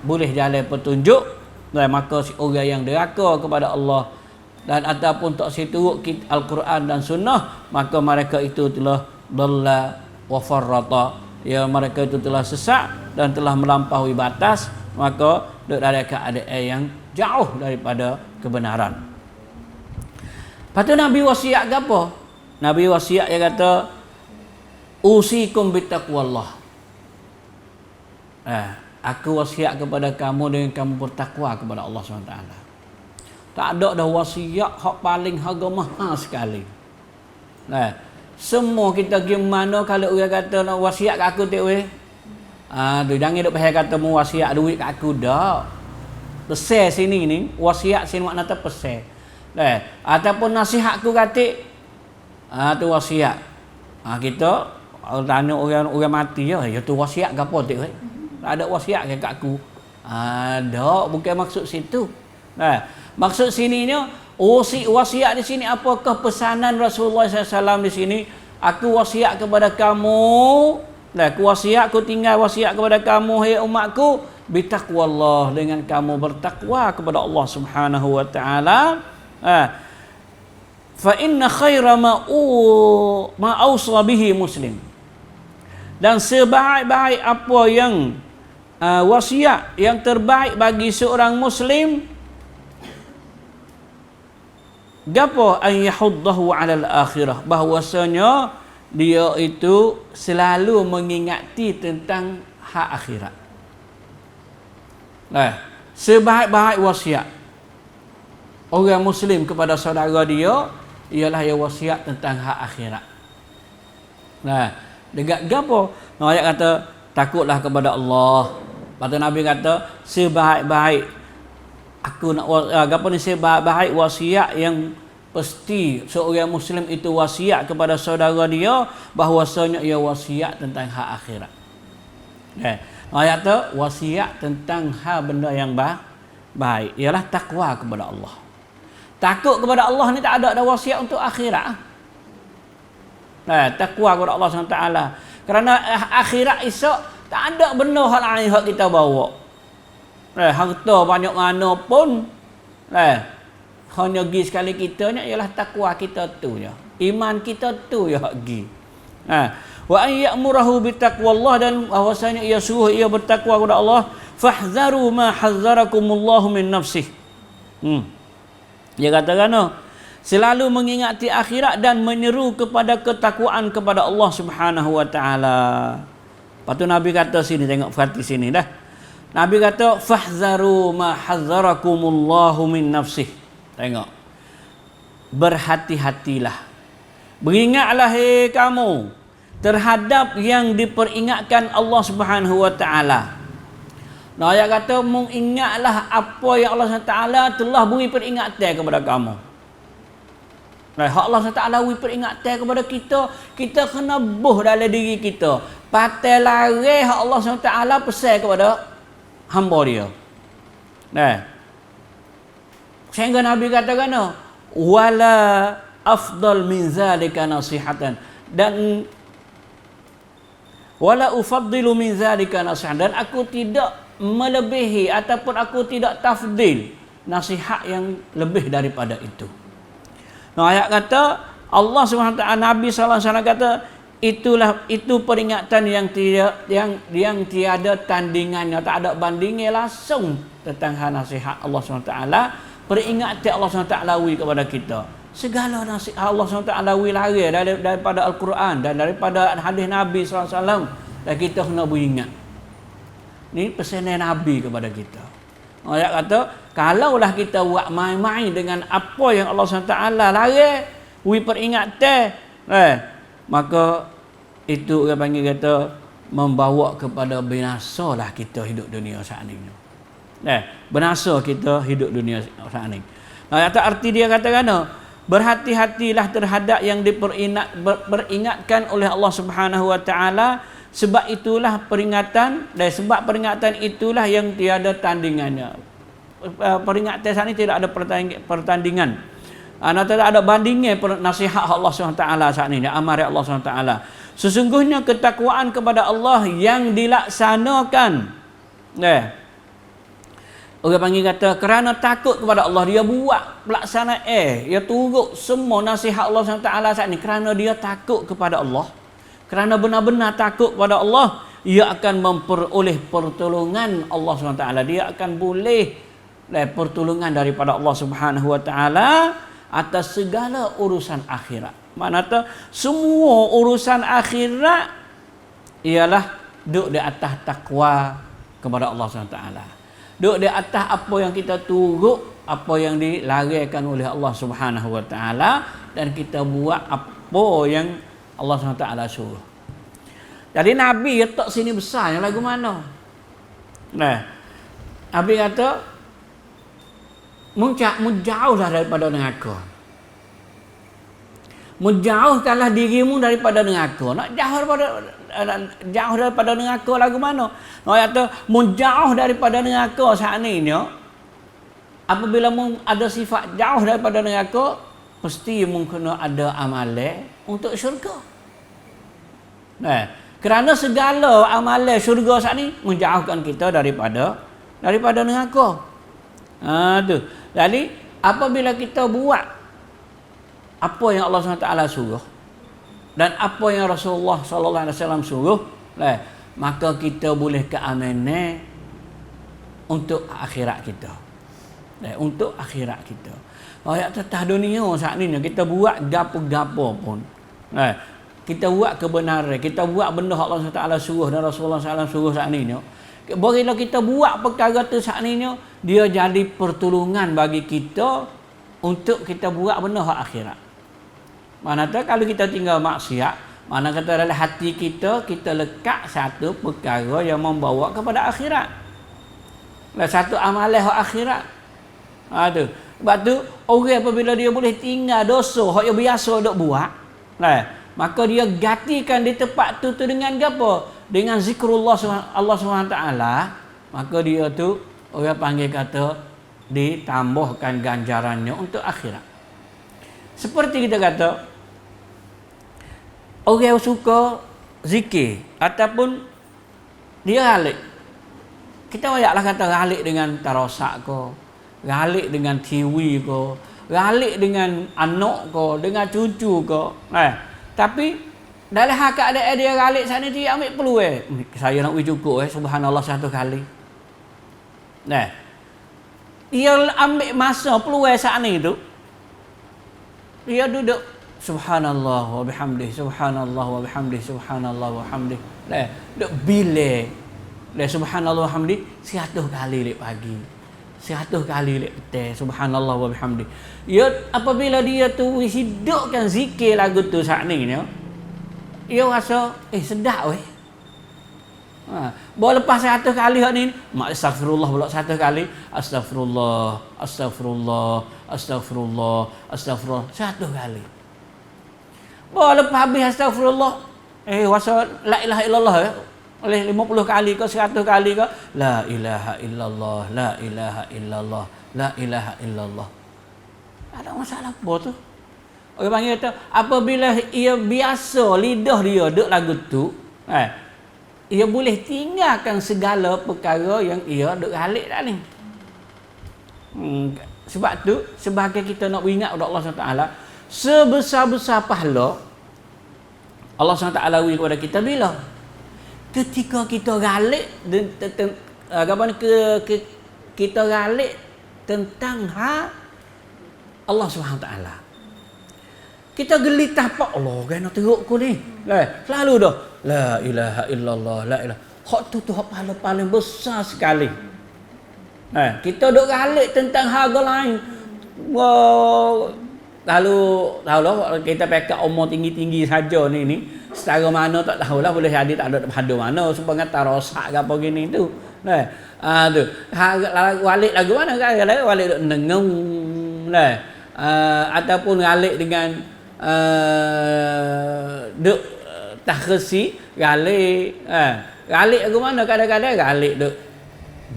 boleh jalan petunjuk. Maka orang yang deraka kepada Allah dan ataupun tak situ Al-Quran dan sunnah, maka mereka itu telah dhalla wa farrata, ya mereka itu telah sesat dan telah melampaui batas, maka dalam keadaan yang jauh daripada kebenaran. Lepas tu Nabi wasiat ke apa? Nabi wasiat dia kata usikum bittaqwallah. Aku wasiat kepada kamu dengan kamu bertakwa kepada Allah SWT. Tak ada dah wasiat hak paling harga mahal sekali. Semua kita pergi mana kalau orang kata nak wasiat kat aku tak weh. Tu jangan duk pasal kata mu wasiat duit kat aku dak. Pesel sini ni, wasiat sini makna tu pesel. Ataupun nasihat aku katik. Tu wasiat. Kita tanya orang mati ya tu wasiat ke apa tak weh? Tak ada wasiat kat aku. Dak, bukan maksud situ. Maksud sininya Wasiat di sini apakah pesanan Rasulullah SAW di sini? Aku wasiat kepada kamu, aku tinggal wasiat kepada kamu, hai umatku, bitaqwallah, dengan kamu bertakwa kepada Allah Subhanahu wa taala. Fa inna khaira ma awsa bihi Muslim. Dan sebaik-baik apa yang wasiat yang terbaik bagi seorang muslim, gapo an yahuddahu 'alal akhirah, bahwasanya dia itu selalu mengingati tentang hak akhirat. Sebaik-baik wasiat orang muslim kepada saudara dia ialah yang wasiat tentang hak akhirat. Dekat gapo? Ayat kata takutlah kepada Allah. Lepas Nabi kata sebaik-baik aku nak gapo ni, sebaik-baik wasiat yang pasti seorang muslim itu wasiat kepada saudara dia, bahwasanya ia wasiat tentang hak akhirat. Ayat tu wasiat tentang hal benda yang baik ialah takwa kepada Allah. Takut kepada Allah ni tak ada wasiat untuk akhirat. Takwa kepada Allah SWT. Kerana akhirat esok tak ada benda hal lain hak kita bawa. Harta banyak mana pun, hanya pergi sekali kita ni ialah takwa kita tu je. Iman kita tu je hak pergi. Wa an ya'murahu bitaqwallah, dan bahwasanya ia suruh ia bertakwa kepada Allah. Fahzaru ma hazzarakumullahu min nafsih. Dia katakan selalu mengingati akhirat dan menyeru kepada ketakwaan kepada Allah Subhanahu wa taala. Lepas tu Nabi kata sini, tengok perhati sini dah. Nabi kata fahzaru ma hazzarakumullahu min nafsih. Tengok. Berhati-hatilah. Beringatlah hei kamu terhadap yang diperingatkan Allah Subhanahu wa taala. Ayat kata mengingatlah apa yang Allah SWT telah beri peringatan kepada kamu. Hak Allah SWT beri peringatan kepada kita, kita kena buh dalam diri kita. Patai lari hak Allah SWT pesan kepada hamba dia. Sehingga Nabi katakan wala afdal min zalika nasihatan, dan wala ufaddilu min zalika nasihatan, dan aku tidak melebihi ataupun aku tidak tafdil nasihat yang lebih daripada itu. Ayat kata Allah SWT, Nabi SAW kata itu peringatan yang tiada tandingannya, tak ada bandingnya langsung tentang nasihat Allah SWT. Peringatan Allah SWT lawi kepada kita. Segala nasihat Allah SWT lawi lari daripada Al-Quran dan daripada hadis Nabi SAW, dan kita kena beringat. Ni pesanan Nabi kepada kita. Ayat kata kalaulah kita buat main-main dengan apa yang Allah SWT larang, peringatan, maka itu orang panggil kata membawa kepada binasalah kita hidup dunia saat ini. Binasa kita hidup dunia saat ini. Kata arti dia katakan berhati-hatilah terhadap yang diperingatkan oleh Allah Subhanahu wa taala, sebab itulah peringatan, dan sebab peringatan itulah yang tiada tandingannya. Peringatan saat ini tidak ada pertandingan. Tidak ada bandingnya nasihat Allah SWT saat ini, amarah Allah SWT. Sesungguhnya ketakwaan kepada Allah yang dilaksanakan. Orang panggil kata kerana takut kepada Allah dia buat pelaksanaan, dia turut semua nasihat Allah SWT saat ini kerana dia takut kepada Allah. Kerana benar-benar takut kepada Allah, ia akan memperoleh pertolongan Allah SWT. Dia akan boleh pertolongan daripada Allah Subhanahu wa taala atas segala urusan akhirat. Maknanya semua urusan akhirat ialah duduk di atas takwa kepada Allah SWT. Duduk di atas apa yang kita turut, apa yang dilarangkan oleh Allah Subhanahu wa taala, dan kita buat apa yang Allah SWT suruh. Jadi Nabi letak sini besar yang lagu mana? Nabi kata menjauhlah daripada neraka. Menjauhkanlah dirimu daripada neraka. Nak jauh daripada neraka lagu mana? Nak kata menjauh daripada neraka saat ni apabila ada sifat jauh daripada neraka, mesti kena ada amalan untuk syurga. Nah, kerana segala amalan syurga saat ni menjauhkan kita daripada neraka. Tu. Jadi apabila kita buat apa yang Allah SWT suruh dan apa yang Rasulullah SAW suruh, maka kita boleh keamanan untuk akhirat kita. Untuk akhirat kita. Ayat tetah dunia saat ni kita buat gapo-gapo pun. Kita buat kebenaran, kita buat benda Allah SWT suruh dan Rasulullah SAW suruh saat ni. Bila kita buat perkara tu saat ni, dia jadi pertolongan bagi kita untuk kita buat benda hak akhirat. Mana tu kalau kita tinggal maksiat, mana kata dalam hati kita lekat satu perkara yang membawa kepada akhirat. Satu amalan hak akhirat. Tu. Sebab tu orang apabila dia boleh tinggal dosa hak yang biasa dok buat, maka dia gantikan di tempat tu dengan apa? Dengan zikrullah Allah SWT, maka dia tu orang panggil kata ditambahkan ganjarannya untuk akhirat. Seperti kita kata orang suka zikir ataupun dia galik. Kita ayaklah kata galik dengan tarosak ko, galik dengan TV ko, galik dengan anak ko, dengan cucu ko. Tapi dalam hak keadaan dia galik sana dia ambil peluang. Saya nak cukup subhanallah satu kali. Dia ambil masa peluang saat ni tu. Dia duduk subhanallah wa bihamdih, subhanallah wa bihamdih, subhanallah wa bihamdih. Duk bila. Subhanallah wa bihamdih 100 kali lek pagi. 100 kali lek petang, subhanallah wa bihamdih. Ya apabila dia tu hidupkan zikir lagu tu saat ni, dia rasa sedap weh. Bawa lepas 100 kali hak ni, astagfirullah pula 1 kali, astagfirullah, astagfirullah, astagfirullah, astagfirullah 1 kali. Bawa lepas habis astagfirullah, rasa la ilaha illallah oleh 50 kali ke 100 kali ke, la ilaha illallah, la ilaha illallah, la ilaha illallah. Ada masalah apa tu? Orang panggil kata apabila ia biasa lidah dia duk lagu tu, ia boleh tinggalkan segala perkara yang ia duk galik dah ni. Sebab tu sebagai kita nak ingat kepada Allah SWT, sebesar-besar pahala Allah SWT beri kepada kita bila ketika kita galik kita galik tentang Allah SWT. Kita gelitah pak Allah kan nak teruk ku ni. Selalu dah la ilaha illallah, la ilaha. Hak tu hak pahala paling besar sekali. Kita duk galik tentang harga lain. Kalau kita pakai umur tinggi-tinggi saja ni setara mana tak tahulah, boleh jadi tak ada pada mana supaya kata rosak ke apa gini tu. Tu. Walik lagu mana kan? Walik duk nengong. Ataupun galik dengan duk takhsi galik. Galik lagu mana? Kadang-kadang galik duk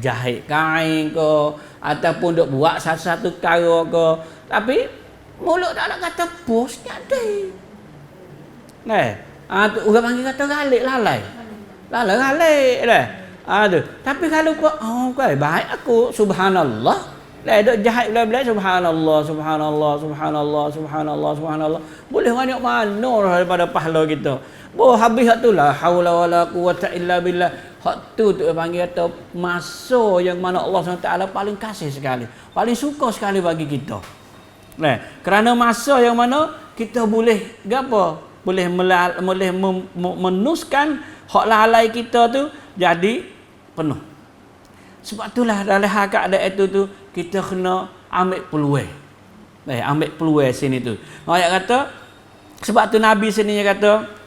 jahit kain ke ataupun duk buat satu-satu perkara ke, tapi mulut tak nak kata bos ni ada. Tu orang panggil kata galik lalai. Lalai galik. Tu. Tapi kalau kau baik aku subhanallah. Duk jahat bila-bila subhanallah, subhanallah, subhanallah, subhanallah, subhanallah. Boleh banyak mana daripada pahala kita. Habis hak tu la haula wala quwata illa billah. Hak tu panggil kata masa yang mana Allah SWT paling kasih sekali, paling suka sekali bagi kita. Kerana masa yang mana kita boleh gapo? Boleh menuskan hak lalai kita tu jadi penuh. Sebab itulah dalam hal keadaan itu tu kita kena ambil peluang. Ambil peluang sini tu. Ayat kata sebab tu Nabi sini kata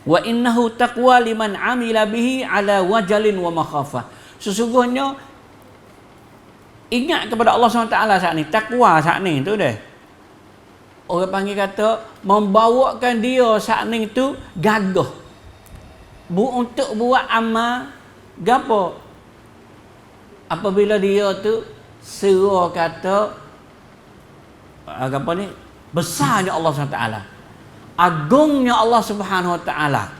wa innahu taqwa liman amila bihi ala wajalin wa makhafah. Sesungguhnya ingat kepada Allah SWT saat ni, takwa saat ni tu deh. Orang panggil kata membawakan dia saat ni tu gagah. Untuk buat amal gapo? Apabila dia tu Serah kata apa ni? Besarnya Allah SWT. Agungnya Allah Subhanahu Wa Taala.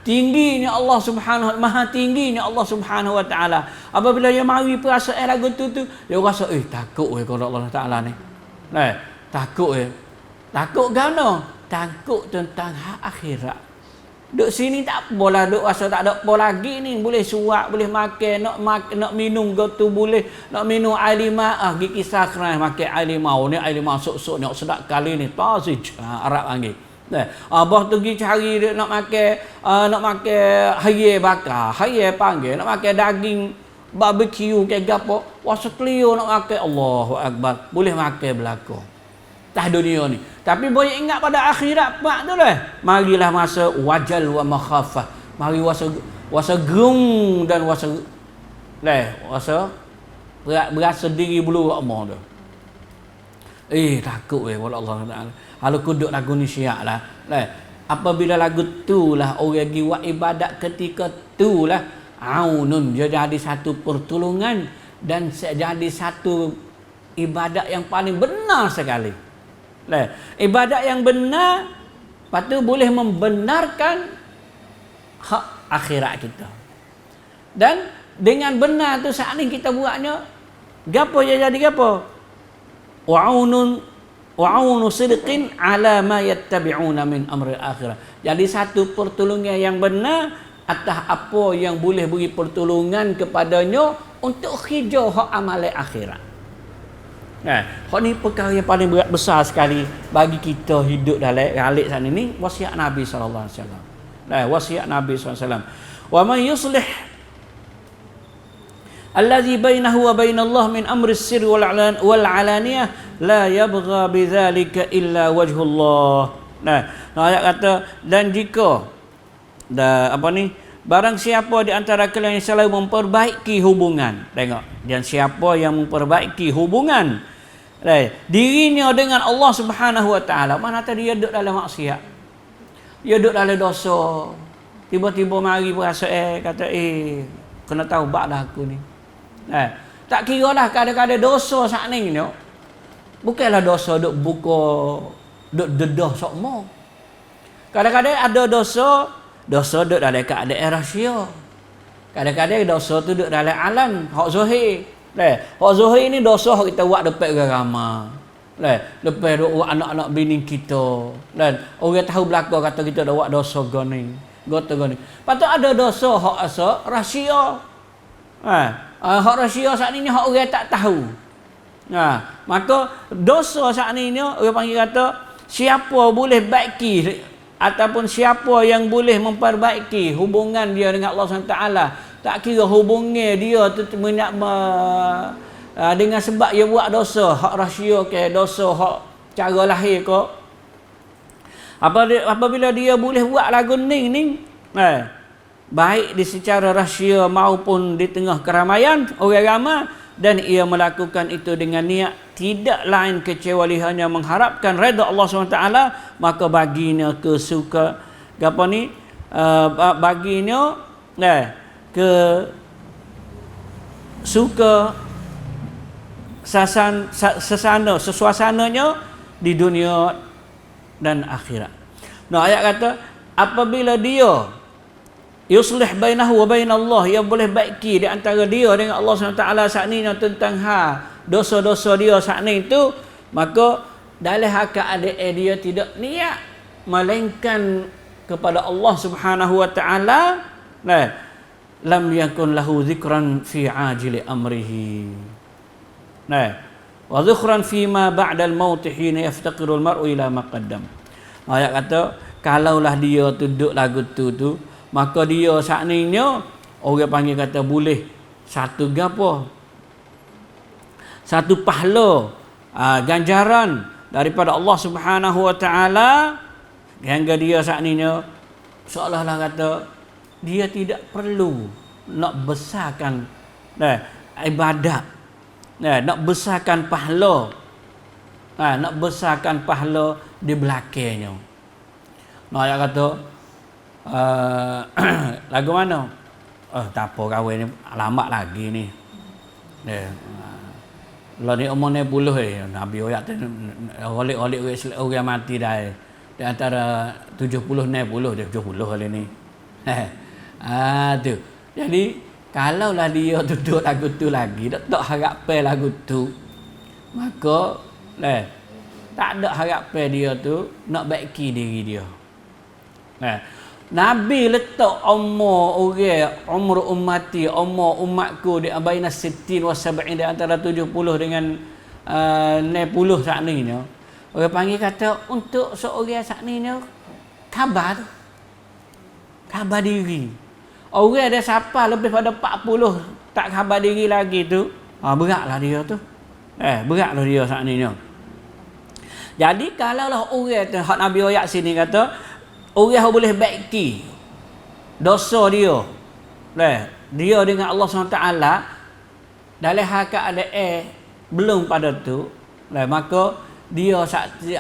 Tingginya Allah Subhanahu Maha tingginya Allah Subhanahu Wa Taala. Apabila dia mari perasaan lagu tu dia rasa takut kalau Allah Taala ni. Takut Takut gano? Takut tentang hak akhirat. Duk sini tak apalah, duk rasa tak ada apa lagi ni, boleh suap, boleh makan, nak minum tu boleh, nak minum air limau, pergi kisah keras makan air limau ni, air limau sok-sok nak sedap kali ni, tasij Arab panggil. Abah tu pergi cari dia nak makan haye bakar, haye panggil, nak makan daging barbecue ke gapo, wasa kelio nak makan, Allahu Akbar, boleh makan belaka. Tah dunia ni. Tapi boleh ingat pada akhirat pak tu lah. Marilah masa wajal wa makhafah. Mari wasa gerung dan wasa berasa diri bulu Allah tu. Takut wala Allah Taala. Kalau kuduk lagu ni syiak lah. Apabila lagu tu lah orang pergi buat ibadat ketika tu lah aunun, dia jadi satu pertolongan dan jadi satu ibadat yang paling benar sekali. Ibadat yang benar, lepas tu boleh membenarkan hak akhirat kita. Dan dengan benar tu saat ni kita buatnya, gapo dia jadi gapo? Wa'unu sidqin ala ma yattabi'una min amri akhirah. Jadi satu pertolongan yang benar atas apa yang boleh beri pertolongan kepadanya untuk hijau hak amalan akhirat. Hak ni perkara yang paling berat besar sekali bagi kita hidup dalam alik sana ni, wasiat Nabi sallallahu alaihi wasallam. Wasiat Nabi sallallahu alaihi wasallam. Wa man yuslih allazi bainahu wa bainallah min amri sirri wal alaniyah la yabgha bidzalika illa wajhullah. Ayat kata dan jika barang siapa di antara kalian yang selalu memperbaiki hubungan, tengok, dan siapa yang memperbaiki hubungan dirinya dengan Allah Subhanahu Wa Taala, mana tadi dia duduk dalam maksiat, dia duduk dalam dosa, tiba-tiba mari berasa kata kena taubat dah aku ni. Tak kira lah kadang-kadang dosa saat ni bukanlah dosa duk buka duk dedah sokmo. Kadang-kadang ada dosa duk dalam keadaan rahsia. Kadang-kadang dosa tu duk dalam alam hak zahir. Hak zahir ni dosa hak kita buat depan orang ramai. Depan duk anak-anak bini kita. Dan orang tahu belaka kata kita dah buat dosa gani. Patut ada dosa hak asa rahsia. Hak rahsia saat ini hak orang tak tahu. Maka dosa saat ini orang panggil kata siapa boleh baiki ataupun siapa yang boleh memperbaiki hubungan dia dengan Allah SWT, tak kira hubungan dia tu dengan sebab dia buat dosa hak rahsia ke, dosa hak cara lahir ke, apabila dia boleh buat lagu ni baik di secara rahsia maupun di tengah keramaian orang ramai, dan ia melakukan itu dengan niat tidak lain kecuali hanya mengharapkan redha Allah SWT, maka baginya baginya ke suka sesuasananya di dunia dan akhirat. Ayat kata apabila dia yuslih bainahu wa bainallah, ia boleh baiki di antara dia dengan Allah SWT saat ni tentang dosa-dosa dia saat ni itu, maka dalam keadaan dia tidak niat melainkan kepada Allah Subhanahu wa taala, lam yakun lahu dzikran fi ajili amrihi wa dzikran fi ma ba'da al-maut hina yaftaqiru al-mar'u ila ma qaddam. Ayat kata kalaulah dia duduk lagu tu maka dia saat ni orang panggil kata boleh satu pahala ganjaran daripada Allah Subhanahu wa taala, hingga dia saat ni seolah-olah kata dia tidak perlu nak besarkan ibadat, nak besarkan pahala, nak besarkan pahala di belakangnya. Ayat kata lagu mana? Tak apa, kahwin ni alamat lagi ni. Lah ni umur 60 Nabi oyak tu olik-olik orang mati dah. Di antara 70 60 dia 70 kali ni. Tu. Jadi kalau lah dia duduk lagu tu lagi, tak harap lagu tu, maka tak ada harapan dia tu nak baiki diri dia. Nabi letak umur orang, umur ummati, umur umatku di baina 60 wa 70, di antara 70 dengan 60 saat ni. Orang panggil kata untuk seorang saat ni khabar diri. Orang ada siapa lebih pada 40 tak khabar diri lagi tu, beratlah dia tu. Beratlah dia saat ni. Jadi kalaulah orang tu hak Nabi ayat sini kata orang boleh baiki dosa dia. Dia dengan Allah SWT dalam hal keadaan belum pada tu, maka dia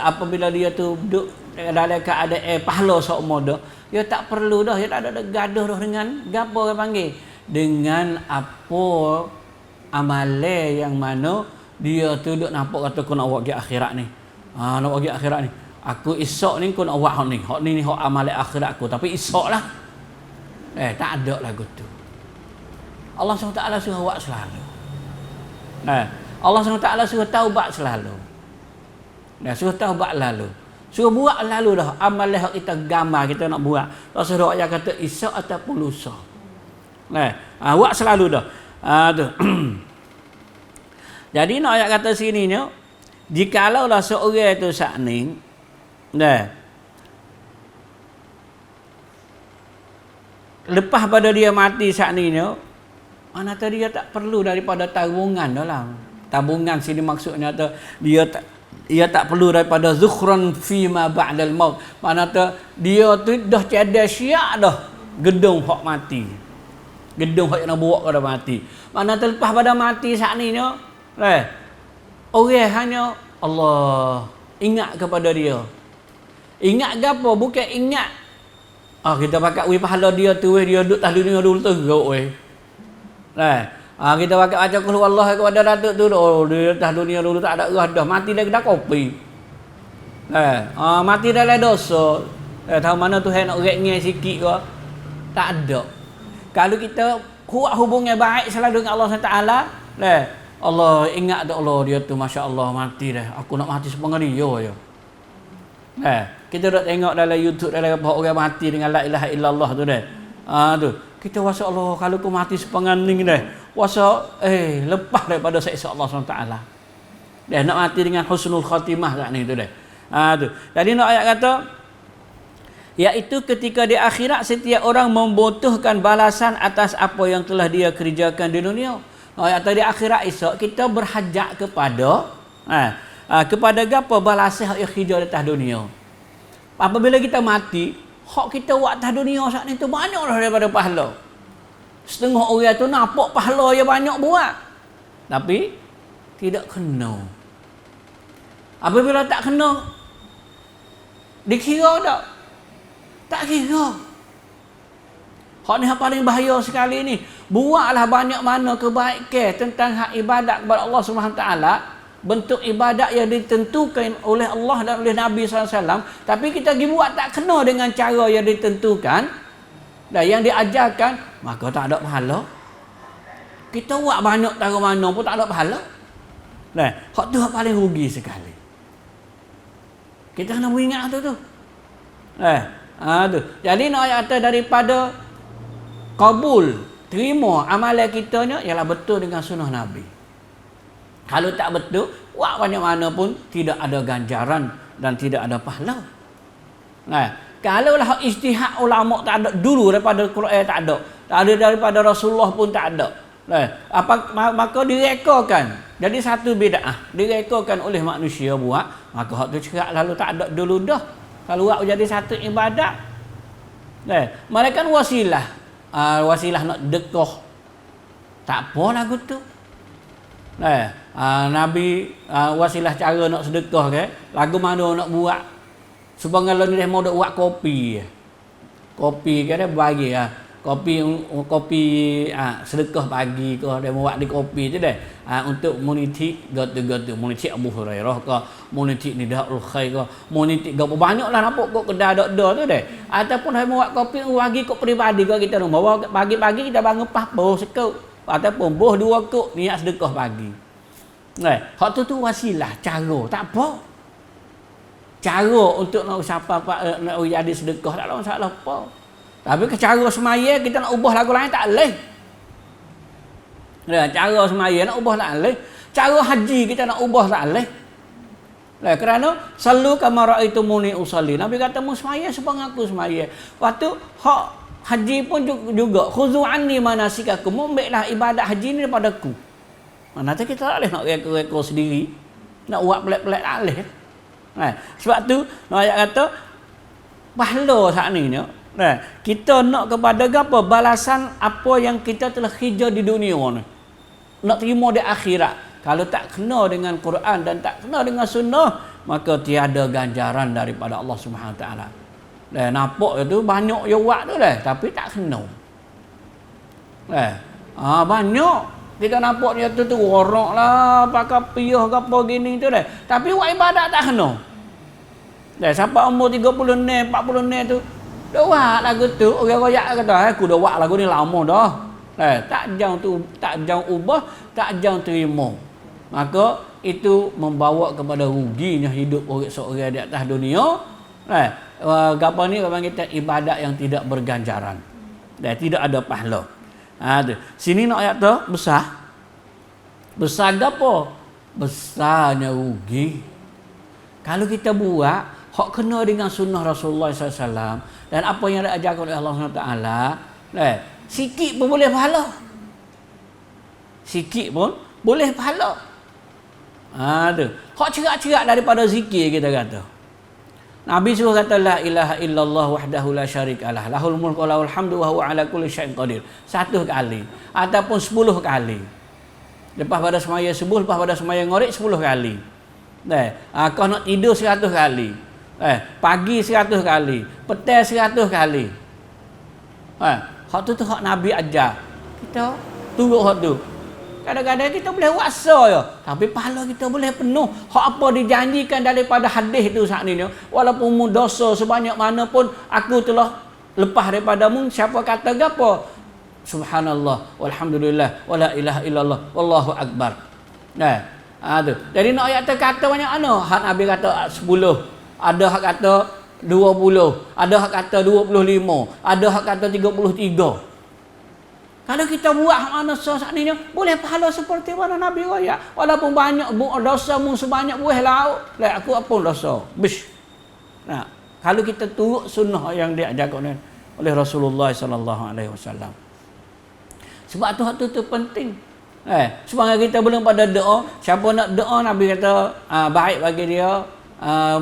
apabila dia tu duduk dalam keadaan pahala seumur dah, dia tak perlu dah, dia tak ada gaduh dah dengan gapo orang panggil, dengan apa amalan yang mana dia tu duk nampak kata aku nak buat ke akhirat ni. Nak buat ke akhirat ni. Aku esok ni aku nak buat hak ni. Hak ni hak amalan akhirat aku, tapi esoklah. Tak ada lagu tu. Allah SWT suruh buat selalu. Allah SWT suruh taubat selalu. Suruh taubat lalu. Suruh buat lalu dah amalan hak kita gambar kita nak buat. Rasulullah ayat kata esok ataupun lusa. Buat selalu dah. Tu. Jadi nak ayat kata sini ni, jikalau lah seorang itu saat ni, lepas pada dia mati saat ni, mana tadi dia tak perlu daripada tabungan dalam. Tabungan sini maksudnya dia tak perlu daripada zukhran fima ba'dal maut. Mana dia tu dah tiada syiak dah gedung hak mati. Gedung hak nak buat pada mati. Mana lepas pada mati saat ni, orang hanya Allah ingat kepada dia. Ingat gapo? Bukan ingat kita pakat pahala dia tu dia duduk atas dunia dulu teruk kita pakat baca qul huwallahu kepada datuk tu dia atas dunia dulu tak ada erah dah, mati dah kedai kopi. Mati dalam dosa. Tahu mana Tuhan nak reknya sikit ke? Tak ada. Kalau kita kuat hubungan baik selalu dengan Allah SWT, Allah ingat tak Allah dia tu masya-Allah mati dah. Aku nak mati sepengah dia je. Kita dah tengok dalam YouTube dalam orang mati dengan la ilaha illallah tu dah. Tu. Kita wasa Allah kalau aku mati sepengah ni dah. Wasa lepas daripada siksa Allah SWT. Nak mati dengan husnul khatimah kat ni tu dah. Tu. Jadi nak ayat kata iaitu ketika di akhirat setiap orang membutuhkan balasan atas apa yang telah dia kerjakan di dunia. Atau di akhirat esok kita berhajat kepada kepada gapo balasan yang kerja di atas dunia. Apabila kita mati, hak kita buat atas dunia saat ni tu banyaklah daripada pahala. Setengah orang tu nampak pahala yang banyak buat, tapi tidak kena. Apabila tak kena, dikira tak? Tak kira. Hak ni yang paling bahaya sekali ni. Buatlah banyak mana kebaikan tentang hak ibadat kepada Allah SWT. Bentuk ibadat yang ditentukan oleh Allah dan oleh Nabi SAW. Tapi kita pergi buat tak kena dengan cara yang ditentukan dan yang diajarkan, maka tak ada pahala. Kita buat banyak taruh mana pun tak ada pahala. Hak tu hak paling rugi sekali. Kita kena ingat tu. Tu. Jadi nak kata daripada kabul, terima amalan kita ni ialah betul dengan sunnah Nabi. Kalau tak betul, buat banyak mana pun tidak ada ganjaran dan tidak ada pahala. Kalaulah ijtihad ulama tak ada dulu daripada Quran tak ada daripada Rasulullah pun tak ada. Maka direkakan. Jadi satu bid'ah direkakan oleh manusia buat, maka hak tu cerak lalu tak ada dulu dah. Kalau buat jadi satu ibadat. Mereka wasilah. Wasilah nak dekoh. Tak apa lagu tu. Nabi wasilah cara nak sedekah ke, lagu mana nak buat. Supaya kalau ni dia mau buat kopi. Kopi ke dia bagi kopi sedekah pagi ke dia buat di kopi tu dah untuk muniti gatu muniti Abu Hurairah ke muniti Nidaul Khair ke muniti gapo banyaklah nampak kok kedai dak tu dah ataupun dia buat kopi bagi kok peribadi ke kita bawa pagi-pagi kita bangun pas boh sekut ataupun boh 2 kok niat sedekah pagi hak tu wasilah cara tak apa cara untuk nak siapa nak jadi sedekah tak ada masalah apa. Tapi ke cara semaya kita nak ubah lagu lain tak boleh. Cara semaya nak ubah tak boleh. Cara haji kita nak ubah tak boleh. Kerana selalu kama raaitumuni usalli. Nabi kata mu semaya sebab aku semaya. Waktu hak haji pun juga khuzu anni manasikakum. Ambillah ibadat haji ni daripada aku. Mana tu kita tak boleh nak reka-reka sendiri. Nak buat pelik-pelik tak boleh. Sebab tu ayat kata pahala saat ni kita nak kepada apa balasan apa yang kita telah kerja di dunia ni nak terima di akhirat. Kalau tak kena dengan Quran dan tak kena dengan sunnah maka tiada ganjaran daripada Allah Subhanahu taala. Nampak itu banyak yang buat tu tapi tak kena. Banyak kita nampak dia tu orang lah pakai piyah ke apa gini tu tapi buat ibadat tak kena. Siapa umur 30 ni 40 ni tu dah buat lagu tu orang royak kata aku dah buat lagu ni lama dah. Tak jauh tu tak jauh ubah tak jauh terima. Maka itu membawa kepada ruginya hidup orang seorang di atas dunia. Gapo ni orang kita ibadat yang tidak berganjaran. Tidak ada pahala. Sini nak ayat tu besar. Besar gapo? Besarnya rugi. Kalau kita buat hak kena dengan sunnah Rasulullah SAW dan apa yang diajarkan oleh Allah SWT, sikit pun boleh pahala. Sikit pun boleh pahala. Hak cerak-cerak daripada zikir kita kata. Nabi suruh kata la ilaha illallah wahdahu la syarikalah lahul mulku wa lahul hamdu wa huwa ala kulli syai'in qadir. 1 kali ataupun 10 kali. Lepas pada semaya subuh, lepas pada semaya ngorek 10 kali. Kau nak tidur 100 kali. Pagi 100 kali, petang 100 kali. Hak tu hak Nabi ajar. Kita turut hak tu. Kadang-kadang kita boleh waksa je, tapi pahala kita boleh penuh. Hak apa dijanjikan daripada hadis tu saat ni, walaupun mu dosa sebanyak mana pun aku telah lepas daripadamu, siapa kata gapo? Subhanallah, walhamdulillah, wala ilaha illallah, wallahu akbar. Tu. Jadi nak ayat kata banyak mana? Hak Nabi kata 10. Ada hak kata 20, ada hak kata 25, ada hak kata 33. Kalau kita buat hak mana saat ni boleh pahala seperti mana Nabi royak. Walaupun banyak dosamu sebanyak buih laut, aku apa dosa? Bish. Kalau kita turut sunnah yang diajarkan oleh Rasulullah sallallahu alaihi wasallam. Sebab tu hak tu penting. Semangat kita belum pada doa, siapa nak doa Nabi kata baik bagi dia.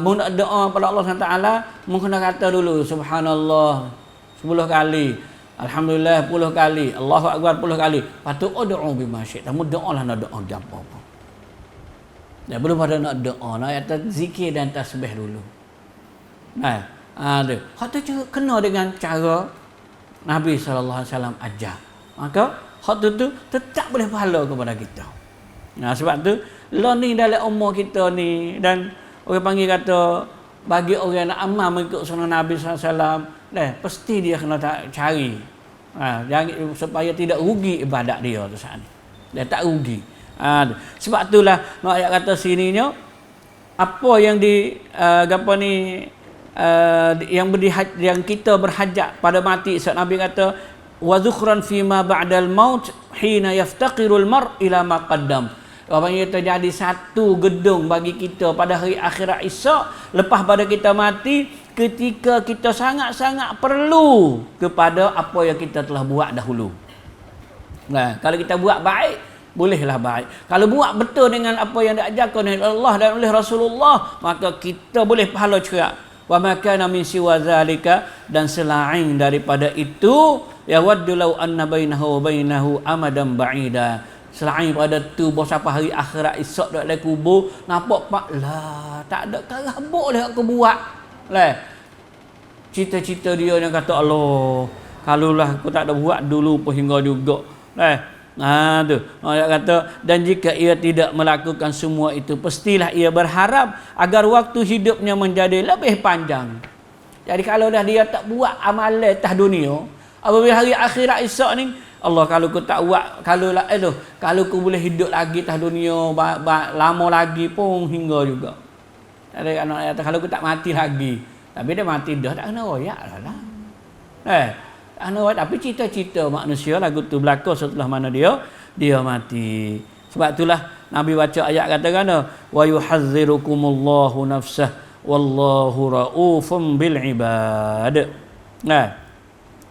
Mu nak doa pada Allah SWT, mu kena kata dulu subhanallah 10 kali, alhamdulillah 10 kali, Allahu akbar 10 kali. Lepas tu doa bima syi'ta. Mu doalah nak doa apa-apa. Belum pada nak doa, nak kata zikir dan tasbih dulu. Hak tu juga kena dengan cara Nabi sallallahu alaihi wasallam ajar. Maka hak tu tetap boleh pahala kepada kita. Sebab tu lo ni dalam umur kita ni dan orang panggil kata bagi orang nak amal mengikut sunnah Nabi SAW, pasti dia kena cari supaya tidak rugi ibadat dia tu saat ni. Dia tak rugi. Sebab itulah nak ayat kata sininya apa yang yang kita berhajat pada mati. Sebab Nabi kata wa zukhran fi ma ba'dal maut hina yaftaqirul mar ila ma qaddam. Apabila terjadi satu gedung bagi kita pada hari akhirat esok lepas pada kita mati, ketika kita sangat-sangat perlu kepada apa yang kita telah buat dahulu. Kalau kita buat baik, bolehlah baik. Kalau buat betul dengan apa yang diajarkan oleh Allah dan oleh Rasulullah, maka kita boleh pahala cerak. Wa ma kana min siwa zalika, dan selain daripada itu, ya waddu law anna bainahu wa bainahu amadan ba'ida. Selain pada tu bos apa hari akhirat esok dak dalam kubur nampak pak lah tak ada karabuk dah aku buat. Cita-cita dia yang kata Allah Kalaulah aku tak ada buat dulu pun hingga juga. Tu. Ayat kata, dan jika ia tidak melakukan semua itu, pastilah ia berharap agar waktu hidupnya menjadi lebih panjang. Jadi kalau dah dia tak buat amalan atas dunia, apabila hari akhirat esok ni, Allah kalau aku tak buat, kalau aku boleh hidup lagi atas dunia lama lagi pun hingga juga. Ada anak kata kalau aku tak mati lagi. Tapi dia mati dah tak kena royak lah. Tapi cita-cita manusia lagu tu berlaku setelah mana dia mati. Sebab itulah Nabi baca ayat katakan wa yuhazzirukumullahu nafsah wallahu raufum bil ibad.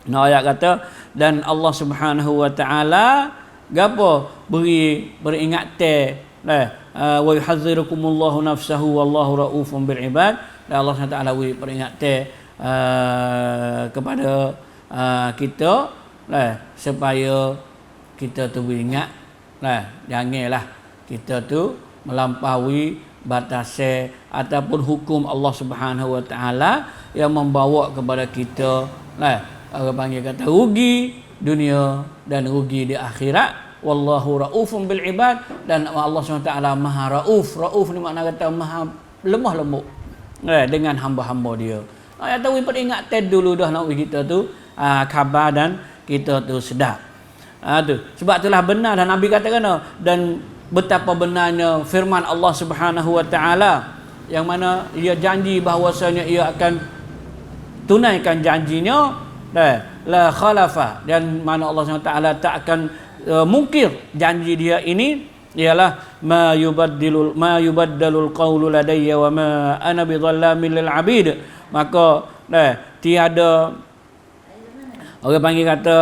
Ayat kata, dan Allah Subhanahu wa taala gapo beri peringatan wa yuhazzirukumullahu nafsahu wallahu raufum bil ibad. Dan Allah SWT beri peringatan kepada kita supaya kita tu beringat janganlah kita tu melampaui batas ataupun hukum Allah Subhanahu wa taala yang membawa kepada kita orang panggil kata rugi dunia dan rugi di akhirat. Wallahu raufum bil ibad, dan Allah SWT maha rauf ni makna kata maha lemah lembut dengan hamba-hamba dia. Ayat tu peringatan dulu dah nak kita tu khabar dan kita tu sedar. Tu. Sebab itulah benar dan Nabi katakan dan betapa benarnya firman Allah Subhanahu wa taala yang mana ia janji bahawasanya ia akan tunaikan janjinya la khalafa, dan mana Allah Subhanahu wa taala tak akan mungkir janji dia ini ialah ma yubaddalul qawlu ladayya wa ma ana bidhallamin lil abid. Maka tiada orang panggil kata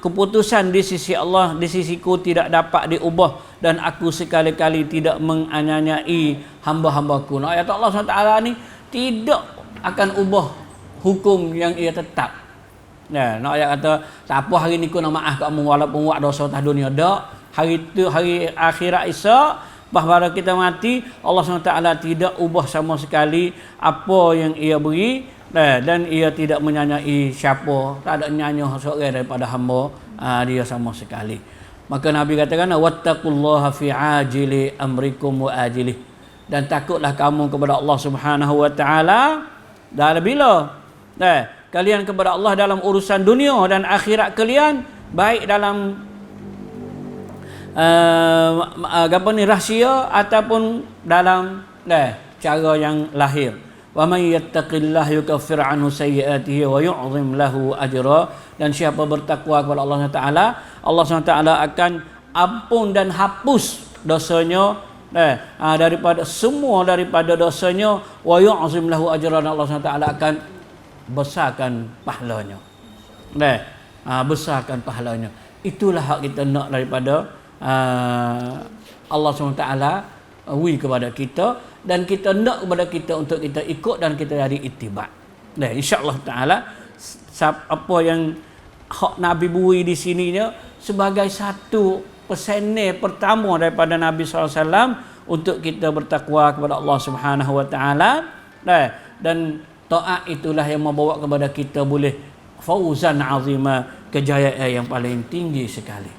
keputusan di sisi Allah, di sisiku tidak dapat diubah, dan aku sekali-kali tidak menganiayai hamba-hambaku. Ayat Allah SWT ni tidak akan ubah hukum yang ia tetap. Ayat kata tak apa hari ni aku nak maaf kamu walaupun buat dosa atas dunia dak. Hari akhirat esok bahawa kita mati, Allah SWT tidak ubah sama sekali apa yang ia beri, dan ia tidak menyanyai siapa, tak ada nyanyah seorang daripada hamba dia sama sekali. Maka Nabi katakan wattaqullaha fi ajili amrikum wa ajilih, dan takutlah kamu kepada Allah Subhanahu wa taala dalam bila kalian kepada Allah dalam urusan dunia dan akhirat kalian, baik dalam rahsia ataupun dalam cara yang lahir. Wa may yattaqillaha yukaffir anhu sayyi'atihi wa yu'zim lahu ajra, dan siapa bertakwa kepada Allah Taala, Allah SWT akan ampun dan hapus dosanya daripada dosanya, wa yu'zim lahu ajra, dan Allah SWT akan besarkan pahalanya. Besarkan pahalanya. Itulah hak kita nak daripada Allah SWT kepada kita, dan kita nak kepada kita untuk kita ikut dan kita jadi ittiba'. InsyaAllah ta'ala apa yang hak Nabi beri di sininya sebagai satu pesanan pertama daripada Nabi SAW untuk kita bertakwa kepada Allah Subhanahu wa taala, dan taat itulah yang membawa kepada kita boleh fauzan azima, kejayaan yang paling tinggi sekali.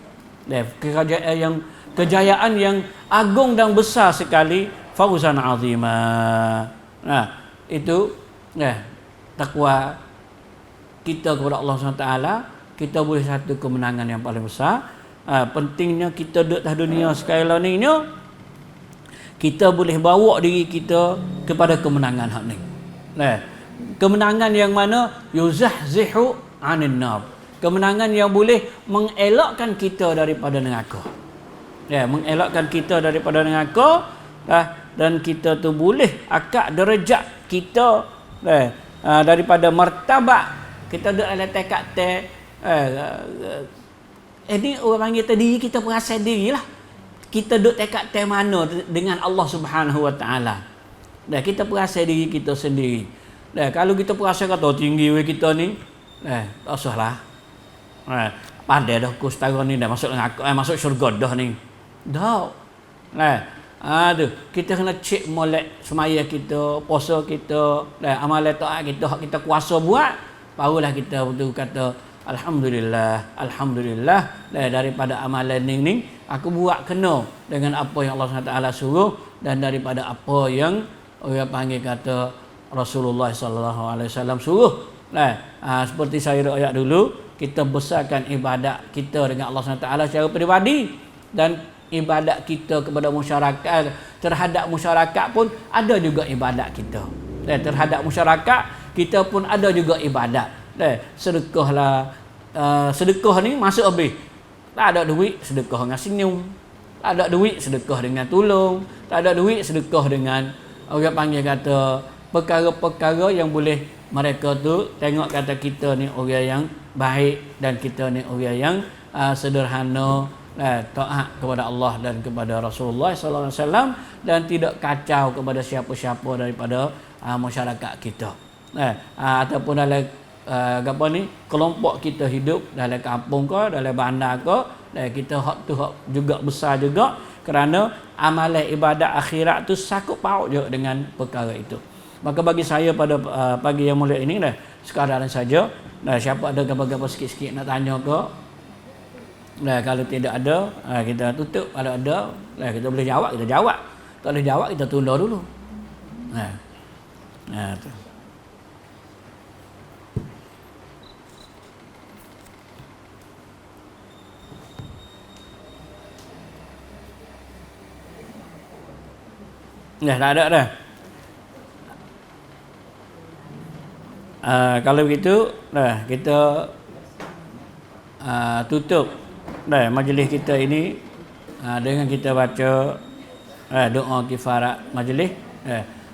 Kejayaan yang agung dan besar sekali, fauzan azima. Itu takwa kita kepada Allah SWT, kita boleh satu kemenangan yang paling besar. Pentingnya kita duduk atas dunia sekarang ni, kita boleh bawa diri kita kepada kemenangan hak ni. Kemenangan yang mana yuzahzihu 'anil nar. Kemenangan yang boleh mengelakkan kita daripada neraka. Mengelakkan kita daripada neraka, dan kita tu boleh akak derajat kita daripada martabat kita ada dalam tekad ini orang panggil tadi kita perasan dirilah kita duduk tekad mana dengan Allah Subhanahu wa taala. Kita perasan diri kita sendiri. Kalau kita perasan kata tinggi kita ni, tak usahlah. Pandai dah aku setara ni dah masuk neraka, masuk syurga dah ni. Dah. Tu kita kena cek molek semaya kita, puasa kita, amalan taat kita, hak kita kuasa buat, barulah kita betul kata alhamdulillah, alhamdulillah daripada amalan ni aku buat kena dengan apa yang Allah SWT suruh dan daripada apa yang orang panggil kata Rasulullah SAW suruh. Seperti saya ayat dulu, kita besarkan ibadat kita dengan Allah SWT secara peribadi, dan ibadat kita kepada masyarakat, terhadap masyarakat pun ada juga ibadat kita. Terhadap masyarakat kita pun ada juga ibadat. Sedekahlah, sedekah ni masuk habis. Tak ada duit, sedekah dengan senyum. Tak ada duit, sedekah dengan tolong. Tak ada duit, sedekah dengan orang panggil kata perkara-perkara yang boleh mereka tu tengok kata kita ni orang yang baik dan kita ni orang yang sederhana, taat kepada Allah dan kepada Rasulullah sallallahu alaihi wasallam, dan tidak kacau kepada siapa-siapa daripada masyarakat kita. Ataupun dalam apa ni, kelompok kita hidup dalam kampung ke, dalam bandar ke, kita hak tu hak juga besar juga, kerana amalan ibadat akhirat tu sakut paut je dengan perkara itu. Maka bagi saya pada pagi yang mulia ini sekadar saja. Siapa ada apa-apa sikit-sikit nak tanya ke, kalau tidak ada, kita tutup. Kalau ada, kita boleh jawab, kita jawab. Tak boleh jawab, kita tunda dulu. Tu. Tak ada dah. Kalau begitu, kita tutup majlis kita ini dengan kita baca doa kifarat majlis.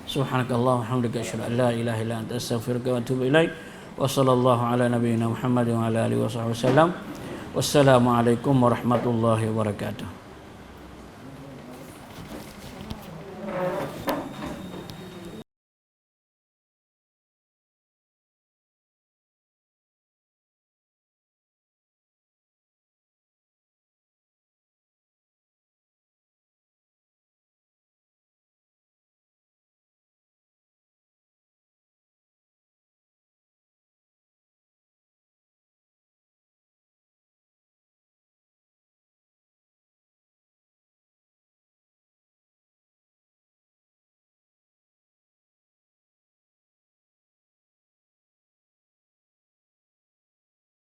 Subhanakallah walhamdulillah, asyhadu an la ilaha illa anta, astaghfiruka wa atubu ilaik. Wa sallallahu ala nabiyyina Muhammad wa ala alihi wa sahbihi wasallam. Wassalamualaikum warahmatullahi wabarakatuh.